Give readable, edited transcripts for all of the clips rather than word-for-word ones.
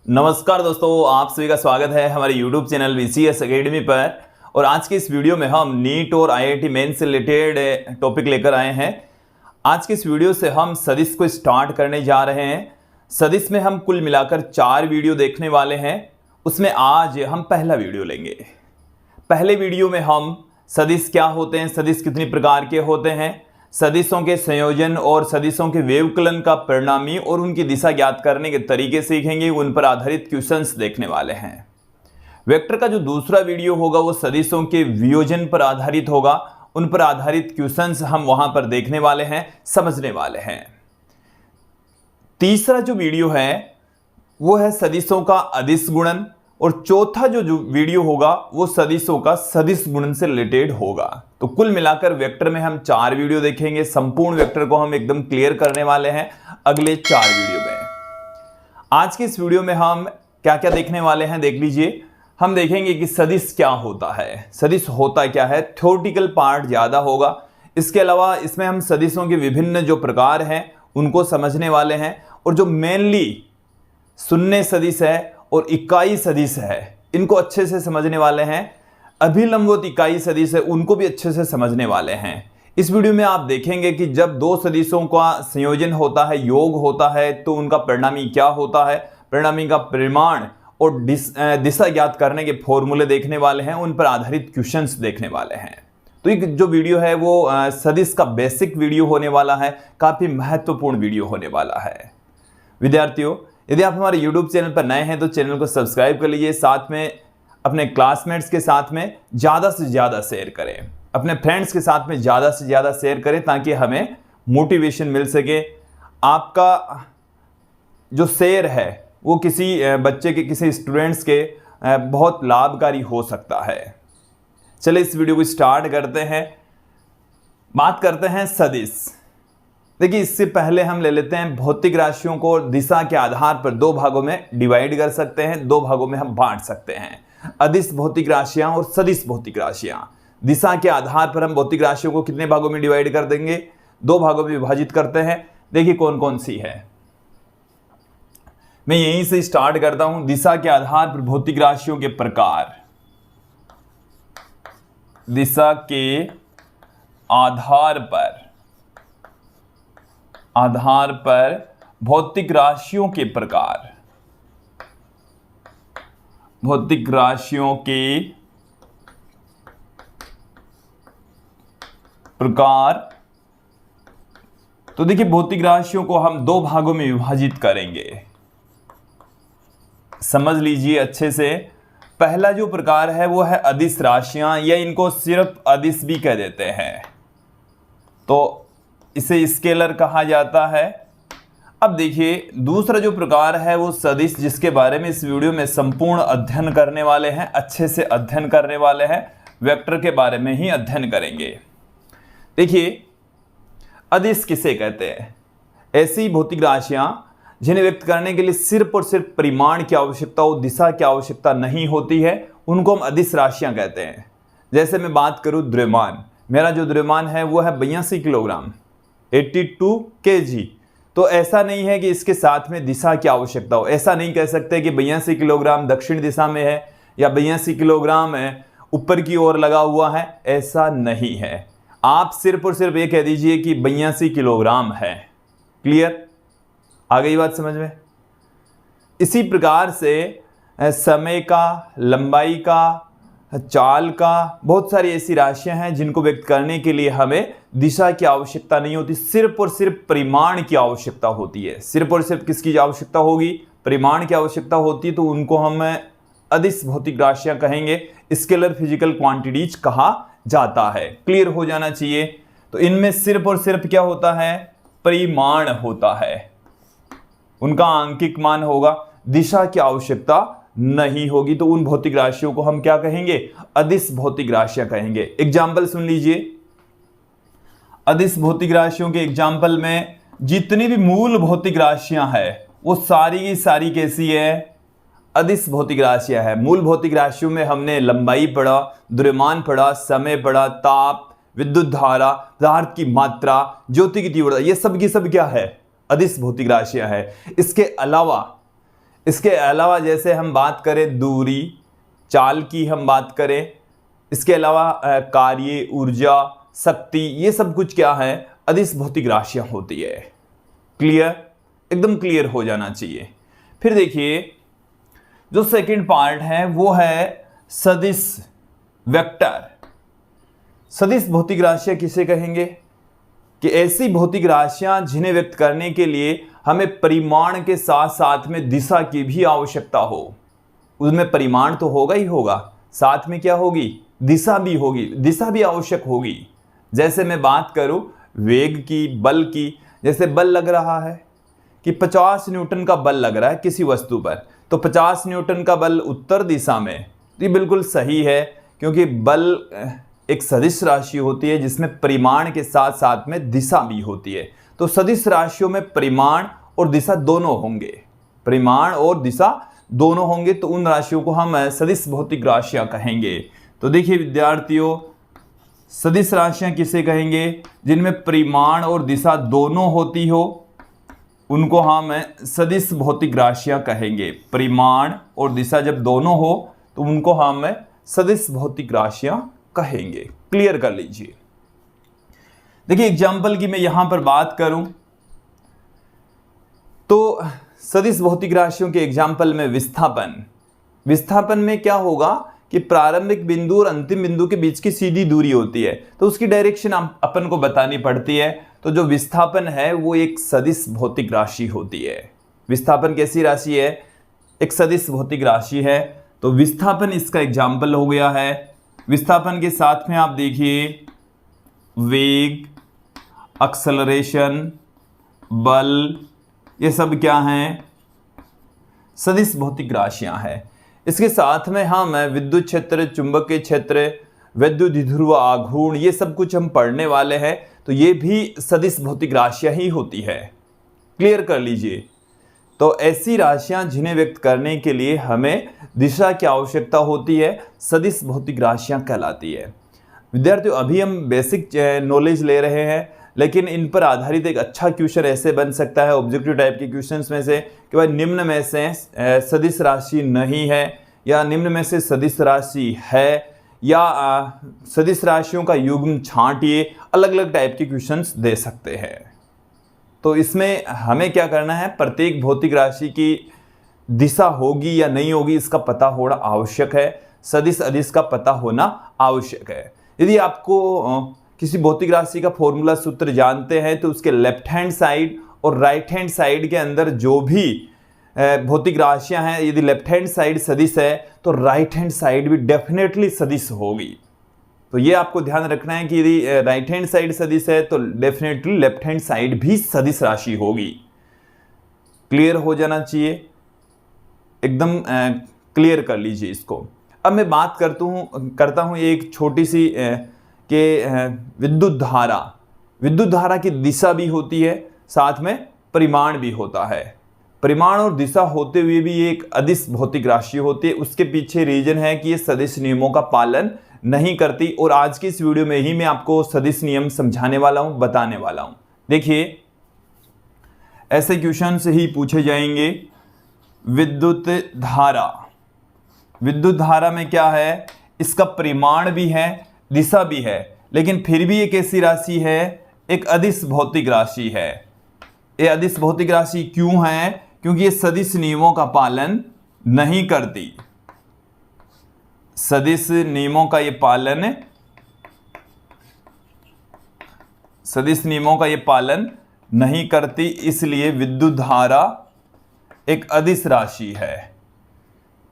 नमस्कार दोस्तों, आप सभी का स्वागत है हमारे YouTube चैनल VCS एकेडमी पर। और आज की इस वीडियो में हम नीट और IIT मेंस से रिलेटेड टॉपिक लेकर आए हैं। आज की इस वीडियो से हम सदिश को स्टार्ट करने जा रहे हैं। सदिश में हम कुल मिलाकर 4 वीडियो देखने वाले हैं। उसमें आज हम पहला वीडियो लेंगे। पहले वीडियो में हम सदिश क्या होते हैं, सदिश कितनी प्रकार के होते हैं, सदिशों के संयोजन और सदिशों के व्यवकलन का परिणामी और उनकी दिशा ज्ञात करने के तरीके सीखेंगे। उन पर आधारित क्वेश्चंस देखने वाले हैं। वेक्टर का जो दूसरा वीडियो होगा वो सदिशों के वियोजन पर आधारित होगा। उन पर आधारित क्वेश्चंस हम वहां पर देखने वाले हैं, समझने वाले हैं। तीसरा जो वीडियो है वो है सदिशों का अदिश गुणन और चौथा जो वीडियो होगा वो सदिशों का सदिश गुणन से रिलेटेड होगा। तो कुल मिलाकर वेक्टर में हम 4 वीडियो देखेंगे। संपूर्ण वेक्टर को हम एकदम क्लियर करने वाले हैं अगले 4 वीडियो में। आज के इस वीडियो में हम क्या क्या देखने वाले हैं देख लीजिए। हम देखेंगे कि सदिश क्या होता है, सदिश होता क्या है, थ्योरेटिकल पार्ट ज्यादा होगा। इसके अलावा इसमें हम सदिशों के विभिन्न जो प्रकार हैं उनको समझने वाले हैं और जो मेनली शून्य सदिश है और इकाई सदिश है इनको अच्छे से समझने वाले हैं। अभिलंबवत इकाई सदिश है उनको भी अच्छे से समझने वाले हैं। इस वीडियो में आप देखेंगे कि जब 2 सदिशों का संयोजन होता है, योग होता है, तो उनका परिणामी क्या होता है, परिणामी का परिमाण और दिशा ज्ञात करने के फॉर्मूले देखने वाले हैं। उन पर आधारित क्वेश्चंस देखने वाले हैं। तो ये जो वीडियो है वो सदिश का बेसिक वीडियो होने वाला है, काफी महत्वपूर्ण वीडियो होने वाला है। विद्यार्थियों, यदि आप हमारे YouTube चैनल पर नए हैं तो चैनल को सब्सक्राइब कर लीजिए। साथ में अपने क्लासमेट्स के साथ में ज़्यादा से ज़्यादा शेयर करें, अपने फ्रेंड्स के साथ में ज़्यादा से ज़्यादा शेयर करें ताकि हमें मोटिवेशन मिल सके। आपका जो शेयर है वो किसी बच्चे के, किसी स्टूडेंट्स के बहुत लाभकारी हो सकता है। चलिए इस वीडियो को स्टार्ट करते हैं। बात करते हैं सदिश। देखिए, इससे पहले हम ले लेते हैं भौतिक राशियों को दिशा के आधार पर 2 भागों में डिवाइड कर सकते हैं, 2 भागों में हम बांट सकते हैं। अदिश भौतिक राशियां और सदिश भौतिक राशियां। दिशा के आधार पर हम भौतिक राशियों को कितने भागों में डिवाइड कर देंगे, 2 भागों में विभाजित करते हैं। देखिए कौन कौन सी है। मैं यहीं से स्टार्ट करता हूं। दिशा के आधार पर भौतिक राशियों के प्रकार। दिशा के आधार पर भौतिक राशियों के प्रकार। भौतिक राशियों के प्रकार। तो देखिए, भौतिक राशियों को हम 2 भागों में विभाजित करेंगे। समझ लीजिए अच्छे से। पहला जो प्रकार है वो है अदिश राशियां, या इनको सिर्फ अदिश भी कह देते हैं, तो इसे स्केलर कहा जाता है। अब देखिए, दूसरा जो प्रकार है वो सदिश, जिसके बारे में इस वीडियो में संपूर्ण अध्ययन करने वाले हैं, अच्छे से अध्ययन करने वाले हैं। वेक्टर के बारे में ही अध्ययन करेंगे। देखिए, अदिश किसे कहते हैं? ऐसी भौतिक राशियां जिन्हें व्यक्त करने के लिए सिर्फ और सिर्फ परिमाण की आवश्यकता हो, दिशा की आवश्यकता नहीं होती है, उनको हम अदिश राशियां कहते हैं। जैसे मैं बात करूं द्रव्यमान, मेरा जो द्रव्यमान है वो है 82 किलोग्राम, 82 kg। तो ऐसा नहीं है कि इसके साथ में दिशा की आवश्यकता हो। ऐसा नहीं कह सकते कि 82 किलोग्राम दक्षिण दिशा में है या 82 किलोग्राम है ऊपर की ओर लगा हुआ है, ऐसा नहीं है। आप सिर्फ और सिर्फ ये कह दीजिए कि 82 किलोग्राम है। क्लियर? आ गई बात समझ में? इसी प्रकार से समय का, लंबाई का, चाल का, बहुत सारी ऐसी राशियां हैं जिनको व्यक्त करने के लिए हमें दिशा की आवश्यकता नहीं होती, सिर्फ और सिर्फ परिमाण की आवश्यकता होती है। सिर्फ और सिर्फ किसकी आवश्यकता होगी? परिमाण की आवश्यकता होती है। तो उनको हम अदिश भौतिक राशियां कहेंगे, स्केलर फिजिकल क्वांटिटीज कहा जाता है। क्लियर हो जाना चाहिए। तो इनमें सिर्फ और सिर्फ क्या होता है? परिमाण होता है, उनका आंकिक मान होगा, दिशा की आवश्यकता नहीं होगी। तो उन भौतिक राशियों को हम क्या कहेंगे? अदिश भौतिक राशियां कहेंगे। एग्जाम्पल सुन लीजिए। अदिश भौतिक राशियों के एग्जाम्पल में जितनी भी मूल भौतिक राशियां हैं वो सारी की सारी कैसी है? अदिश भौतिक राशियां है। मूल भौतिक राशियों में हमने लंबाई पढ़ा, द्रव्यमान पढ़ा, समय पढ़ा, ताप, विद्युत धारा, पदार्थ की मात्रा, ज्योति की तीव्रता, ये सब की सब क्या है? अदिश भौतिक राशियां है। इसके अलावा इसके अलावा जैसे हम बात करें दूरी, चाल की हम बात करें, इसके अलावा कार्य, ऊर्जा, शक्ति, ये सब कुछ क्या है, अदिश भौतिक राशियां होती है। क्लियर, एकदम क्लियर हो जाना चाहिए। फिर देखिए जो सेकंड पार्ट है वो है सदिश वेक्टर। सदिश भौतिक राशियां किसे कहेंगे कि ऐसी भौतिक राशियां जिन्हें व्यक्त करने के लिए हमें परिमाण के साथ साथ में दिशा की भी आवश्यकता हो। उसमें परिमाण तो होगा ही होगा, साथ में क्या होगी, दिशा भी होगी, दिशा भी आवश्यक होगी। जैसे मैं बात करूं वेग की, बल की, जैसे बल लग रहा है कि 50 न्यूटन का बल लग रहा है किसी वस्तु पर, तो 50 न्यूटन का बल उत्तर दिशा में, ये बिल्कुल सही है, क्योंकि बल एक सदिश राशि होती है जिसमें परिमाण के साथ साथ में दिशा भी होती है। तो सदिश राशियों में परिमाण और दिशा दोनों होंगे, परिमाण और दिशा दोनों होंगे, तो उन राशियों को हम सदिश भौतिक राशियां कहेंगे। तो देखिए विद्यार्थियों, सदिश राशियां किसे कहेंगे, जिनमें परिमाण और दिशा दोनों होती हो, उनको हम सदिश भौतिक राशियां कहेंगे। परिमाण और दिशा जब दोनों हो तो उनको हम सदिश भौतिक राशियां कहेंगे। क्लियर कर लीजिए। देखिए एग्जाम्पल की मैं यहां पर बात करूं तो सदिश भौतिक राशियों के एग्जाम्पल में विस्थापन में क्या होगा कि प्रारंभिक बिंदु और अंतिम बिंदु के बीच की सीधी दूरी होती है, तो उसकी डायरेक्शन अपन को बतानी पड़ती है। तो जो विस्थापन है वो एक सदिश भौतिक राशि होती है। विस्थापन कैसी राशि है, एक सदिश भौतिक राशि है। तो विस्थापन इसका एग्जाम्पल हो गया है। विस्थापन के साथ में आप देखिए वेग, एक्सेलरेशन, बल, ये सब क्या हैं, सदिश भौतिक राशियां हैं। इसके साथ में हम विद्युत क्षेत्र, चुंबकीय क्षेत्र, वैद्युत द्विध्रुव आघूर्ण, ये सब कुछ हम पढ़ने वाले हैं, तो ये भी सदिश भौतिक राशियां ही होती है। क्लियर कर लीजिए। तो ऐसी राशियां जिन्हें व्यक्त करने के लिए हमें दिशा की आवश्यकता होती है, सदिश भौतिक राशियां कहलाती है। विद्यार्थियों अभी हम बेसिक नॉलेज ले रहे हैं, लेकिन इन पर आधारित एक अच्छा क्वेश्चन ऐसे बन सकता है ऑब्जेक्टिव टाइप के क्वेश्चंस में से कि भाई निम्न में से सदिश राशि नहीं है, या निम्न में से सदिश राशि है, या सदिश राशियों का युग्म छांटिए, अलग अलग टाइप के क्वेश्चंस दे सकते हैं। तो इसमें हमें क्या करना है, प्रत्येक भौतिक राशि की दिशा होगी या नहीं होगी इसका पता होना आवश्यक है, सदिश अदिश का पता होना आवश्यक है। यदि आपको किसी भौतिक राशि का फॉर्मूला सूत्र जानते हैं तो उसके लेफ्ट हैंड साइड और राइट हैंड साइड के अंदर जो भी भौतिक राशियां हैं, यदि लेफ्ट हैंड साइड सदिश है तो राइट हैंड साइड भी डेफिनेटली सदिश होगी। तो ये आपको ध्यान रखना है कि यदि राइट हैंड साइड सदिश है तो डेफिनेटली लेफ्ट हैंड साइड भी सदिश राशि होगी। क्लियर हो जाना चाहिए, एकदम क्लियर कर लीजिए इसको। अब मैं बात करता हूं एक छोटी सी कि विद्युत धारा की दिशा भी होती है, साथ में परिमाण भी होता है। परिमाण और दिशा होते हुए भी एक अदिश भौतिक राशि होती है। उसके पीछे रीजन है कि ये सदिश नियमों का पालन नहीं करती, और आज की इस वीडियो में ही मैं आपको सदिश नियम समझाने वाला हूं, बताने वाला हूं। देखिए ऐसे क्वेश्चन से ही पूछे जाएंगे। विद्युत धारा में क्या है, इसका परिमाण भी है, दिशा भी है, लेकिन फिर भी एक ऐसी राशि है, एक अदिश भौतिक राशि है। ये अदिश भौतिक राशि क्यों है, क्योंकि ये सदिश नियमों का पालन नहीं करती। सदिश नियमों का ये पालन नहीं करती, इसलिए विद्युत धारा एक अदिश राशि है।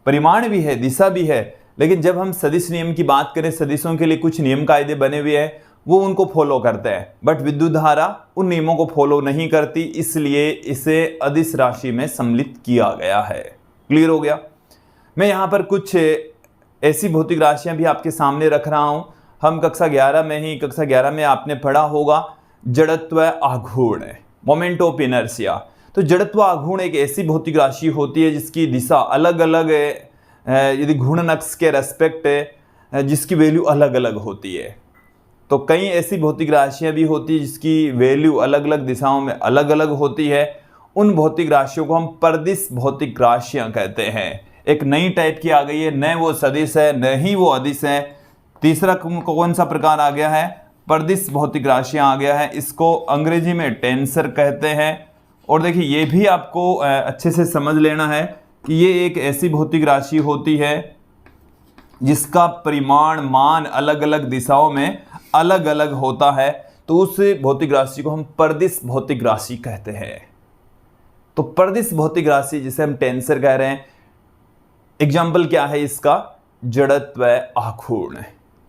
परिमाण भी है, दिशा भी है, लेकिन जब हम सदिश नियम की बात करें, सदिशों के लिए कुछ नियम कायदे बने हुए हैं, वो उनको फॉलो करते हैं, बट विद्युत धारा उन नियमों को फॉलो नहीं करती, इसलिए इसे अदिश राशि में सम्मिलित किया गया है। क्लियर हो गया। मैं यहाँ पर कुछ ऐसी भौतिक राशियां भी आपके सामने रख रहा हूं। हम कक्षा 11 में आपने पढ़ा होगा जड़त्व आघूर्ण, मोमेंट ऑफ इनर्शिया। तो जड़त्व आघूर्ण एक ऐसी भौतिक राशि होती है जिसकी दिशा अलग अलग, यदि घूर्णन अक्ष के रेस्पेक्ट जिसकी वैल्यू अलग अलग होती है। तो कई ऐसी भौतिक राशियां भी होती है जिसकी वैल्यू अलग अलग दिशाओं में अलग अलग होती है, उन भौतिक राशियों को हम परदिश भौतिक राशियां कहते हैं। एक नई टाइप की आ गई है, न वो सदिश है न ही वो अदिश है। तीसरा कौन सा प्रकार आ गया है? परदिश भौतिक राशियां आ गया है। इसको अंग्रेजी में टेंसर कहते हैं। और देखिए ये भी आपको अच्छे से समझ लेना है कि ये एक ऐसी भौतिक राशि होती है जिसका परिमाण मान अलग अलग दिशाओं में अलग अलग होता है, तो उस भौतिक राशि को हम परदिश भौतिक राशि कहते हैं। तो परदिश भौतिक राशि जिसे हम टेंसर कह रहे हैं, एग्जाम्पल क्या है इसका? जड़त्व आघूर्ण।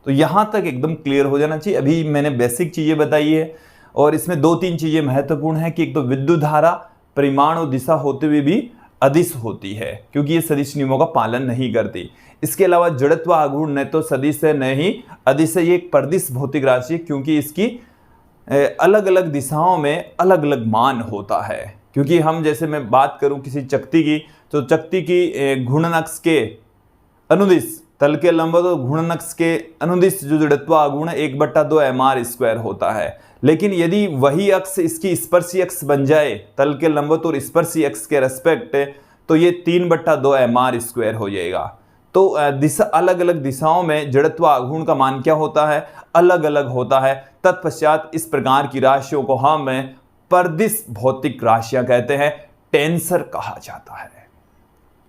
तो यहां तक एकदम क्लियर हो जाना चाहिए। अभी मैंने बेसिक चीजें बताई है और इसमें 2-3 चीजें महत्वपूर्ण है कि एक तो विद्युत धारा परिमाण और दिशा होते हुए भी अदिश होती है, क्योंकि ये सदिश नियमों का पालन नहीं करती। इसके अलावा जड़त्व आघूर्ण न तो सदिश है न ही अदिश है, ये एक परदिश भौतिक राशि है, क्योंकि इसकी अलग अलग दिशाओं में अलग अलग मान होता है। क्योंकि हम जैसे मैं बात करूं किसी चकती की, तो चकती की घूर्णन अक्ष के अनुदिश तल के लंबवत और घूर्णन अक्ष के अनुदिश जो जड़त्व आघूर्ण 1/2 mr² होता है। लेकिन यदि वही अक्ष इसकी स्पर्शी अक्ष बन जाए तल के लंबवत और स्पर्शी अक्ष के रेस्पेक्ट, तो ये 3/2 mr² हो जाएगा। तो दिशा अलग अलग दिशाओं में जड़त्व आघूर्ण का मान क्या होता है? अलग अलग होता है। तत्पश्चात इस प्रकार की राशियों को हम परदिश भौतिक राशियां कहते हैं, टेंसर कहा जाता है।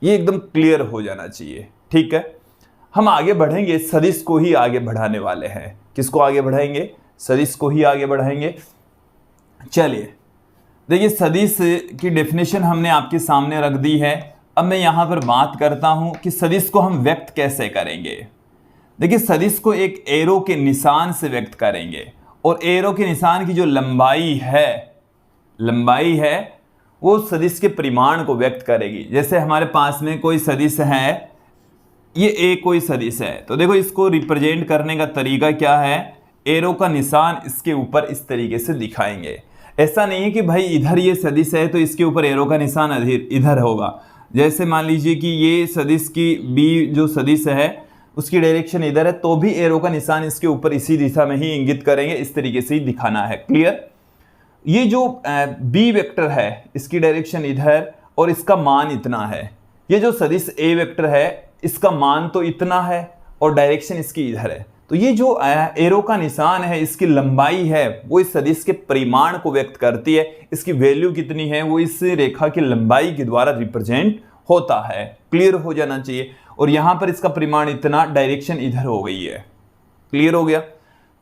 ये एकदम क्लियर हो जाना चाहिए, ठीक है। हम आगे बढ़ेंगे, सदिश को ही आगे बढ़ाने वाले हैं। किसको आगे बढ़ाएंगे? सदिश को ही आगे बढ़ाएंगे। चलिए देखिए, सदिश की डेफिनेशन हमने आपके सामने रख दी है। अब मैं यहां पर बात करता हूं कि सदिश को हम व्यक्त कैसे करेंगे। देखिए, सदिश को एक एरो के निशान से व्यक्त करेंगे, और एरो के निशान की जो लंबाई है वो सदिश के परिमाण को व्यक्त करेगी। जैसे हमारे पास में कोई सदिश है, ये ए कोई सदिश है, तो देखो इसको रिप्रेजेंट करने का तरीका क्या है? एरो का निशान इसके ऊपर इस तरीके से दिखाएंगे। ऐसा नहीं है कि भाई इधर ये सदिश है तो इसके ऊपर एरो का निशान इधर होगा। जैसे मान लीजिए कि ये सदिश की बी जो सदिश है उसकी डायरेक्शन इधर है, तो भी एरो का निशान इसके ऊपर इसी दिशा में ही इंगित करेंगे। इस तरीके से ही दिखाना है। क्लियर? ये जो बी वेक्टर है इसकी डायरेक्शन इधर और इसका मान इतना है। ये जो सदिश ए वेक्टर है इसका मान तो इतना है और डायरेक्शन इसकी इधर है। तो ये जो एरो का निशान है इसकी लंबाई है वो इस सदिश के परिमाण को व्यक्त करती है। इसकी वैल्यू कितनी है वो इस रेखा की लंबाई के द्वारा रिप्रेजेंट होता है। क्लियर हो जाना चाहिए। और यहां पर इसका परिमाण इतना, डायरेक्शन इधर हो गई है। क्लियर हो गया?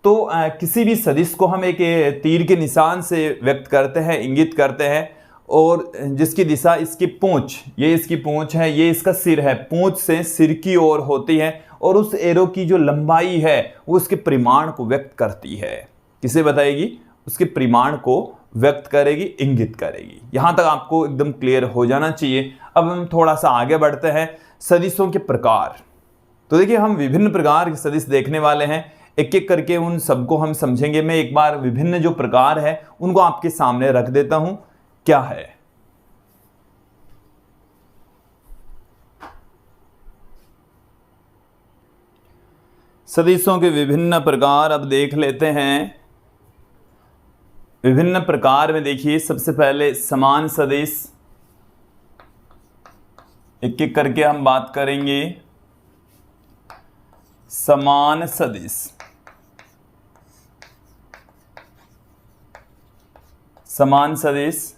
तो किसी भी सदिश को हम एक तीर के निशान से व्यक्त करते हैं, इंगित करते हैं, और जिसकी दिशा इसकी पूंछ, ये इसकी पूंछ है, ये इसका सिर है, पूंछ से सिर की ओर होती है, और उस एरो की जो लंबाई है वो उसके परिमाण को व्यक्त करती है। किसे बताएगी? उसके परिमाण को व्यक्त करेगी, इंगित करेगी। यहां तक आपको एकदम क्लियर हो जाना चाहिए। अब हम थोड़ा सा आगे बढ़ते हैं, सदिशों के प्रकार। तो देखिए, हम विभिन्न प्रकार के सदिश देखने वाले हैं, एक एक करके उन सबको हम समझेंगे। मैं एक बार विभिन्न जो प्रकार है उनको आपके सामने रख देता हूं। क्या है? सदिशों के विभिन्न प्रकार अब देख लेते हैं। विभिन्न प्रकार में देखिए, सबसे पहले समान सदिश, एक एक करके हम बात करेंगे। समान सदिश, समान सदिश।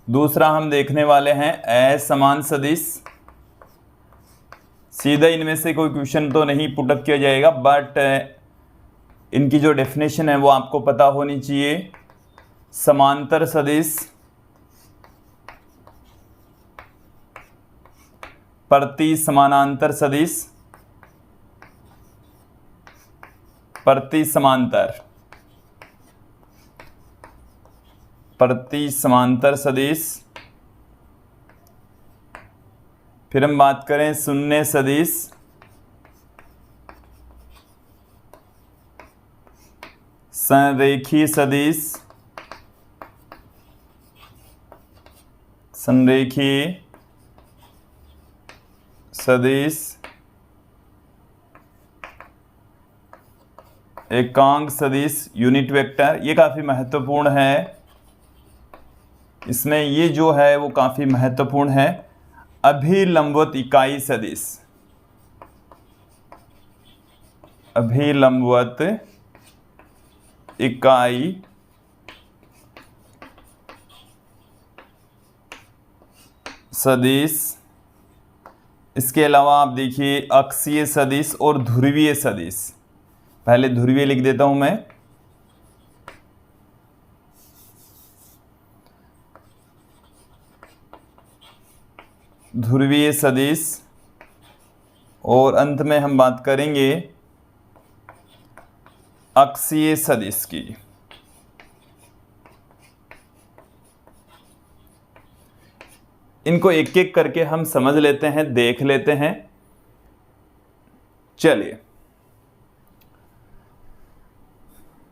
दूसरा हम देखने वाले हैं असमान सदिश। सीधा इनमें से कोई क्वेश्चन तो नहीं पुटअप किया जाएगा, बट इनकी जो डेफिनेशन है वो आपको पता होनी चाहिए। समांतर सदिश, प्रति समानांतर सदिश, प्रति समांतर, प्रति समांतर सदिश। फिर हम बात करें शून्य सदिश, संरेखीय सदिश, संरेखीय सदिश, एकांक सदिश, यूनिट वेक्टर। ये काफी महत्वपूर्ण है। इसमें ये जो है वो काफ़ी महत्वपूर्ण है, अभिलंबवत इकाई सदिश। अभिलंबवत इकाई सदिश। इसके अलावा आप देखिए अक्षीय सदिश और ध्रुवीय सदिश। पहले ध्रुवीय लिख देता हूं मैं। ध्रुवीय सदिश, और अंत में हम बात करेंगे अक्षीय सदिश की। इनको एक एक करके हम समझ लेते हैं, देख लेते हैं। चलिए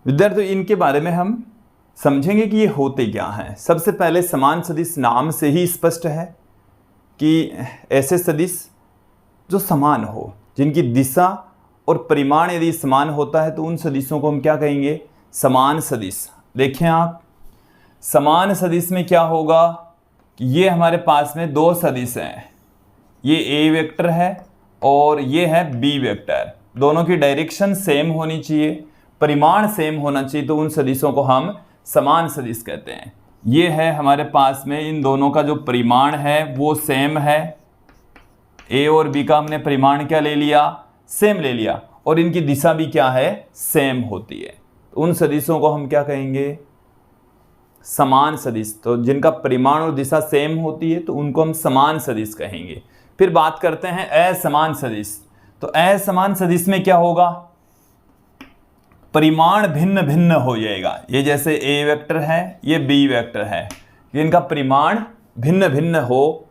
विद्यार्थियों, इनके बारे में हम समझेंगे कि ये होते क्या हैं। सबसे पहले समान सदिश नाम से ही स्पष्ट है कि ऐसे सदिश जो समान हो, जिनकी दिशा और परिमाण यदि समान होता है तो उन सदिशों को हम क्या कहेंगे? समान सदिश। देखें आप, समान सदिश में क्या होगा कि ये हमारे पास में दो सदिश हैं, ये ए वेक्टर है और ये है बी वेक्टर। दोनों की डायरेक्शन सेम होनी चाहिए, परिमाण सेम होना चाहिए, तो उन सदिशों को हम समान सदिश कहते हैं। ये है हमारे पास में इन दोनों का जो परिमाण है वो सेम है। ए और बी का हमने परिमाण क्या ले लिया? सेम ले लिया। और इनकी दिशा भी क्या है? सेम होती है। उन सदिशों को हम क्या कहेंगे? समान सदिश। तो जिनका परिमाण और दिशा सेम होती है तो उनको हम समान सदिश कहेंगे। फिर बात करते हैं असमान सदिश। तो असमान सदिश में क्या होगा? परिमाण भिन्न भिन्न हो जाएगा। ये जैसे ए वेक्टर है, ये बी वेक्टर है, इनका परिमाण भिन्न भिन्न हो,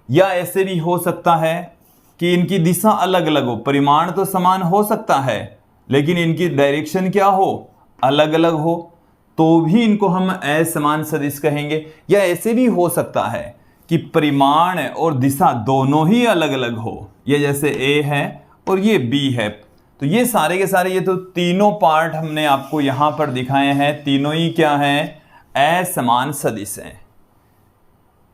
या ऐसे भी हो सकता है कि इनकी दिशा अलग अलग हो। परिमाण तो समान हो सकता है लेकिन इनकी डायरेक्शन क्या हो? अलग अलग हो, तो भी इनको हम असमान सदिश कहेंगे। या ऐसे भी हो सकता है कि परिमाण और दिशा दोनों ही अलग अलग हो, ये जैसे ए है और ये बी है। तो ये सारे के सारे, ये तो तीनों पार्ट हमने आपको यहाँ पर दिखाए हैं, तीनों ही क्या हैं? असमान सदिश हैं।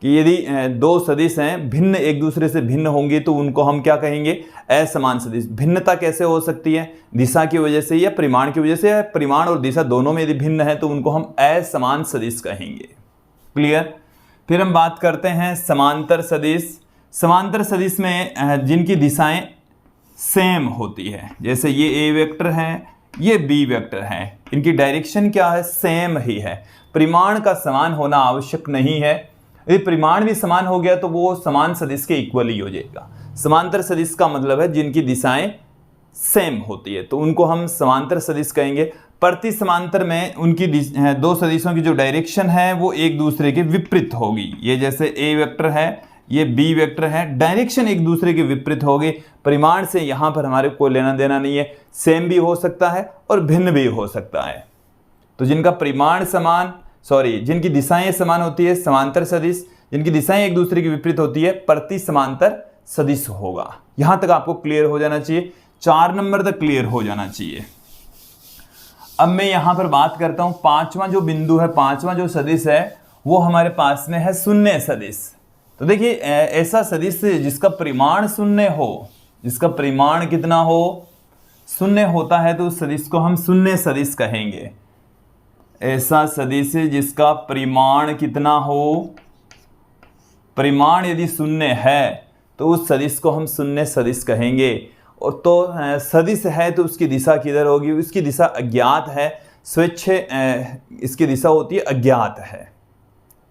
कि यदि दो सदिश हैं, भिन्न एक दूसरे से भिन्न होंगे तो उनको हम क्या कहेंगे? असमान सदिश। भिन्नता कैसे हो सकती है? दिशा की वजह से या परिमाण की वजह से। या परिमाण और दिशा दोनों में यदि भिन्न है तो उनको हम असमान सदिश कहेंगे। क्लियर? फिर हम बात करते हैं समांतर सदिश। समांतर सदिश में जिनकी दिशाएं सेम होती है, जैसे ये ए वेक्टर है, ये बी वेक्टर है, इनकी डायरेक्शन क्या है? सेम ही है। परिमाण का समान होना आवश्यक नहीं है। यदि परिमाण भी समान हो गया तो वो समान सदिश के इक्वल ही हो जाएगा। समांतर सदिश का मतलब है जिनकी दिशाएं सेम होती है, तो उनको हम समांतर सदिश कहेंगे। प्रति समांतर में उनकी दो सदिशों की जो डायरेक्शन है वो एक दूसरे के विपरीत होगी। ये जैसे ए वेक्टर है, ये बी वेक्टर है, डायरेक्शन एक दूसरे के विपरीत होगी। परिमाण से यहाँ पर हमारे को लेना देना नहीं है। सेम भी हो सकता है और भिन्न भी हो सकता है। तो जिनका परिमाण जिनकी दिशाएं समान होती है समांतर सदिश, जिनकी दिशाएं एक दूसरे के विपरीत होती है प्रति समांतर सदिश होगा। यहां तक आपको क्लियर हो जाना चाहिए, 4 नंबर तक क्लियर हो जाना चाहिए। अब मैं यहां पर बात करता हूं, पांचवां जो बिंदु है, पांचवां जो सदिश है वो हमारे पास में है शून्य सदिश। तो देखिए ऐसा सदिश जिसका परिमाण शून्य हो, जिसका परिमाण कितना हो? शून्य होता है तो उस सदिश को हम शून्य सदिश कहेंगे। ऐसा सदिश जिसका परिमाण कितना हो? परिमाण यदि शून्य है तो उस सदिश को हम शून्य सदिश कहेंगे। और तो सदिश है तो उसकी दिशा किधर होगी? उसकी दिशा अज्ञात है। स्वेच्छ इसकी दिशा होती है अज्ञात है,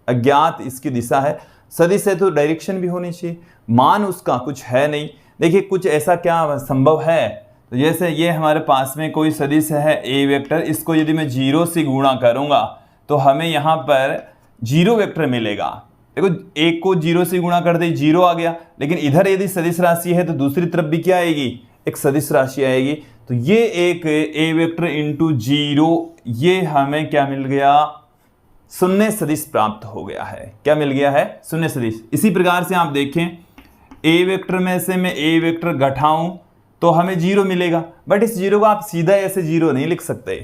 अज्ञात इसकी दिशा है। सदिश है तो डायरेक्शन भी होनी चाहिए, मान उसका कुछ है नहीं। देखिए कुछ ऐसा क्या संभव है? तो जैसे ये हमारे पास में कोई सदिश है ए वेक्टर, इसको यदि मैं 0 से गुणा करूंगा तो हमें यहाँ पर 0 वेक्टर मिलेगा। देखो एक को 0 से गुणा कर दे 0 आ गया, लेकिन इधर यदि सदिश राशि है तो दूसरी तरफ भी क्या आएगी? एक सदिश राशि आएगी। तो ये एक ए वेक्टर इंटू 0, ये हमें क्या मिल गया? शून्य सदिश प्राप्त हो गया है। क्या मिल गया है? शून्य सदिश। इसी प्रकार से आप देखें ए वेक्टर में से मैं ए वेक्टर घटाऊं तो हमें 0 मिलेगा, बट इस 0 को आप सीधा ऐसे 0 नहीं लिख सकते,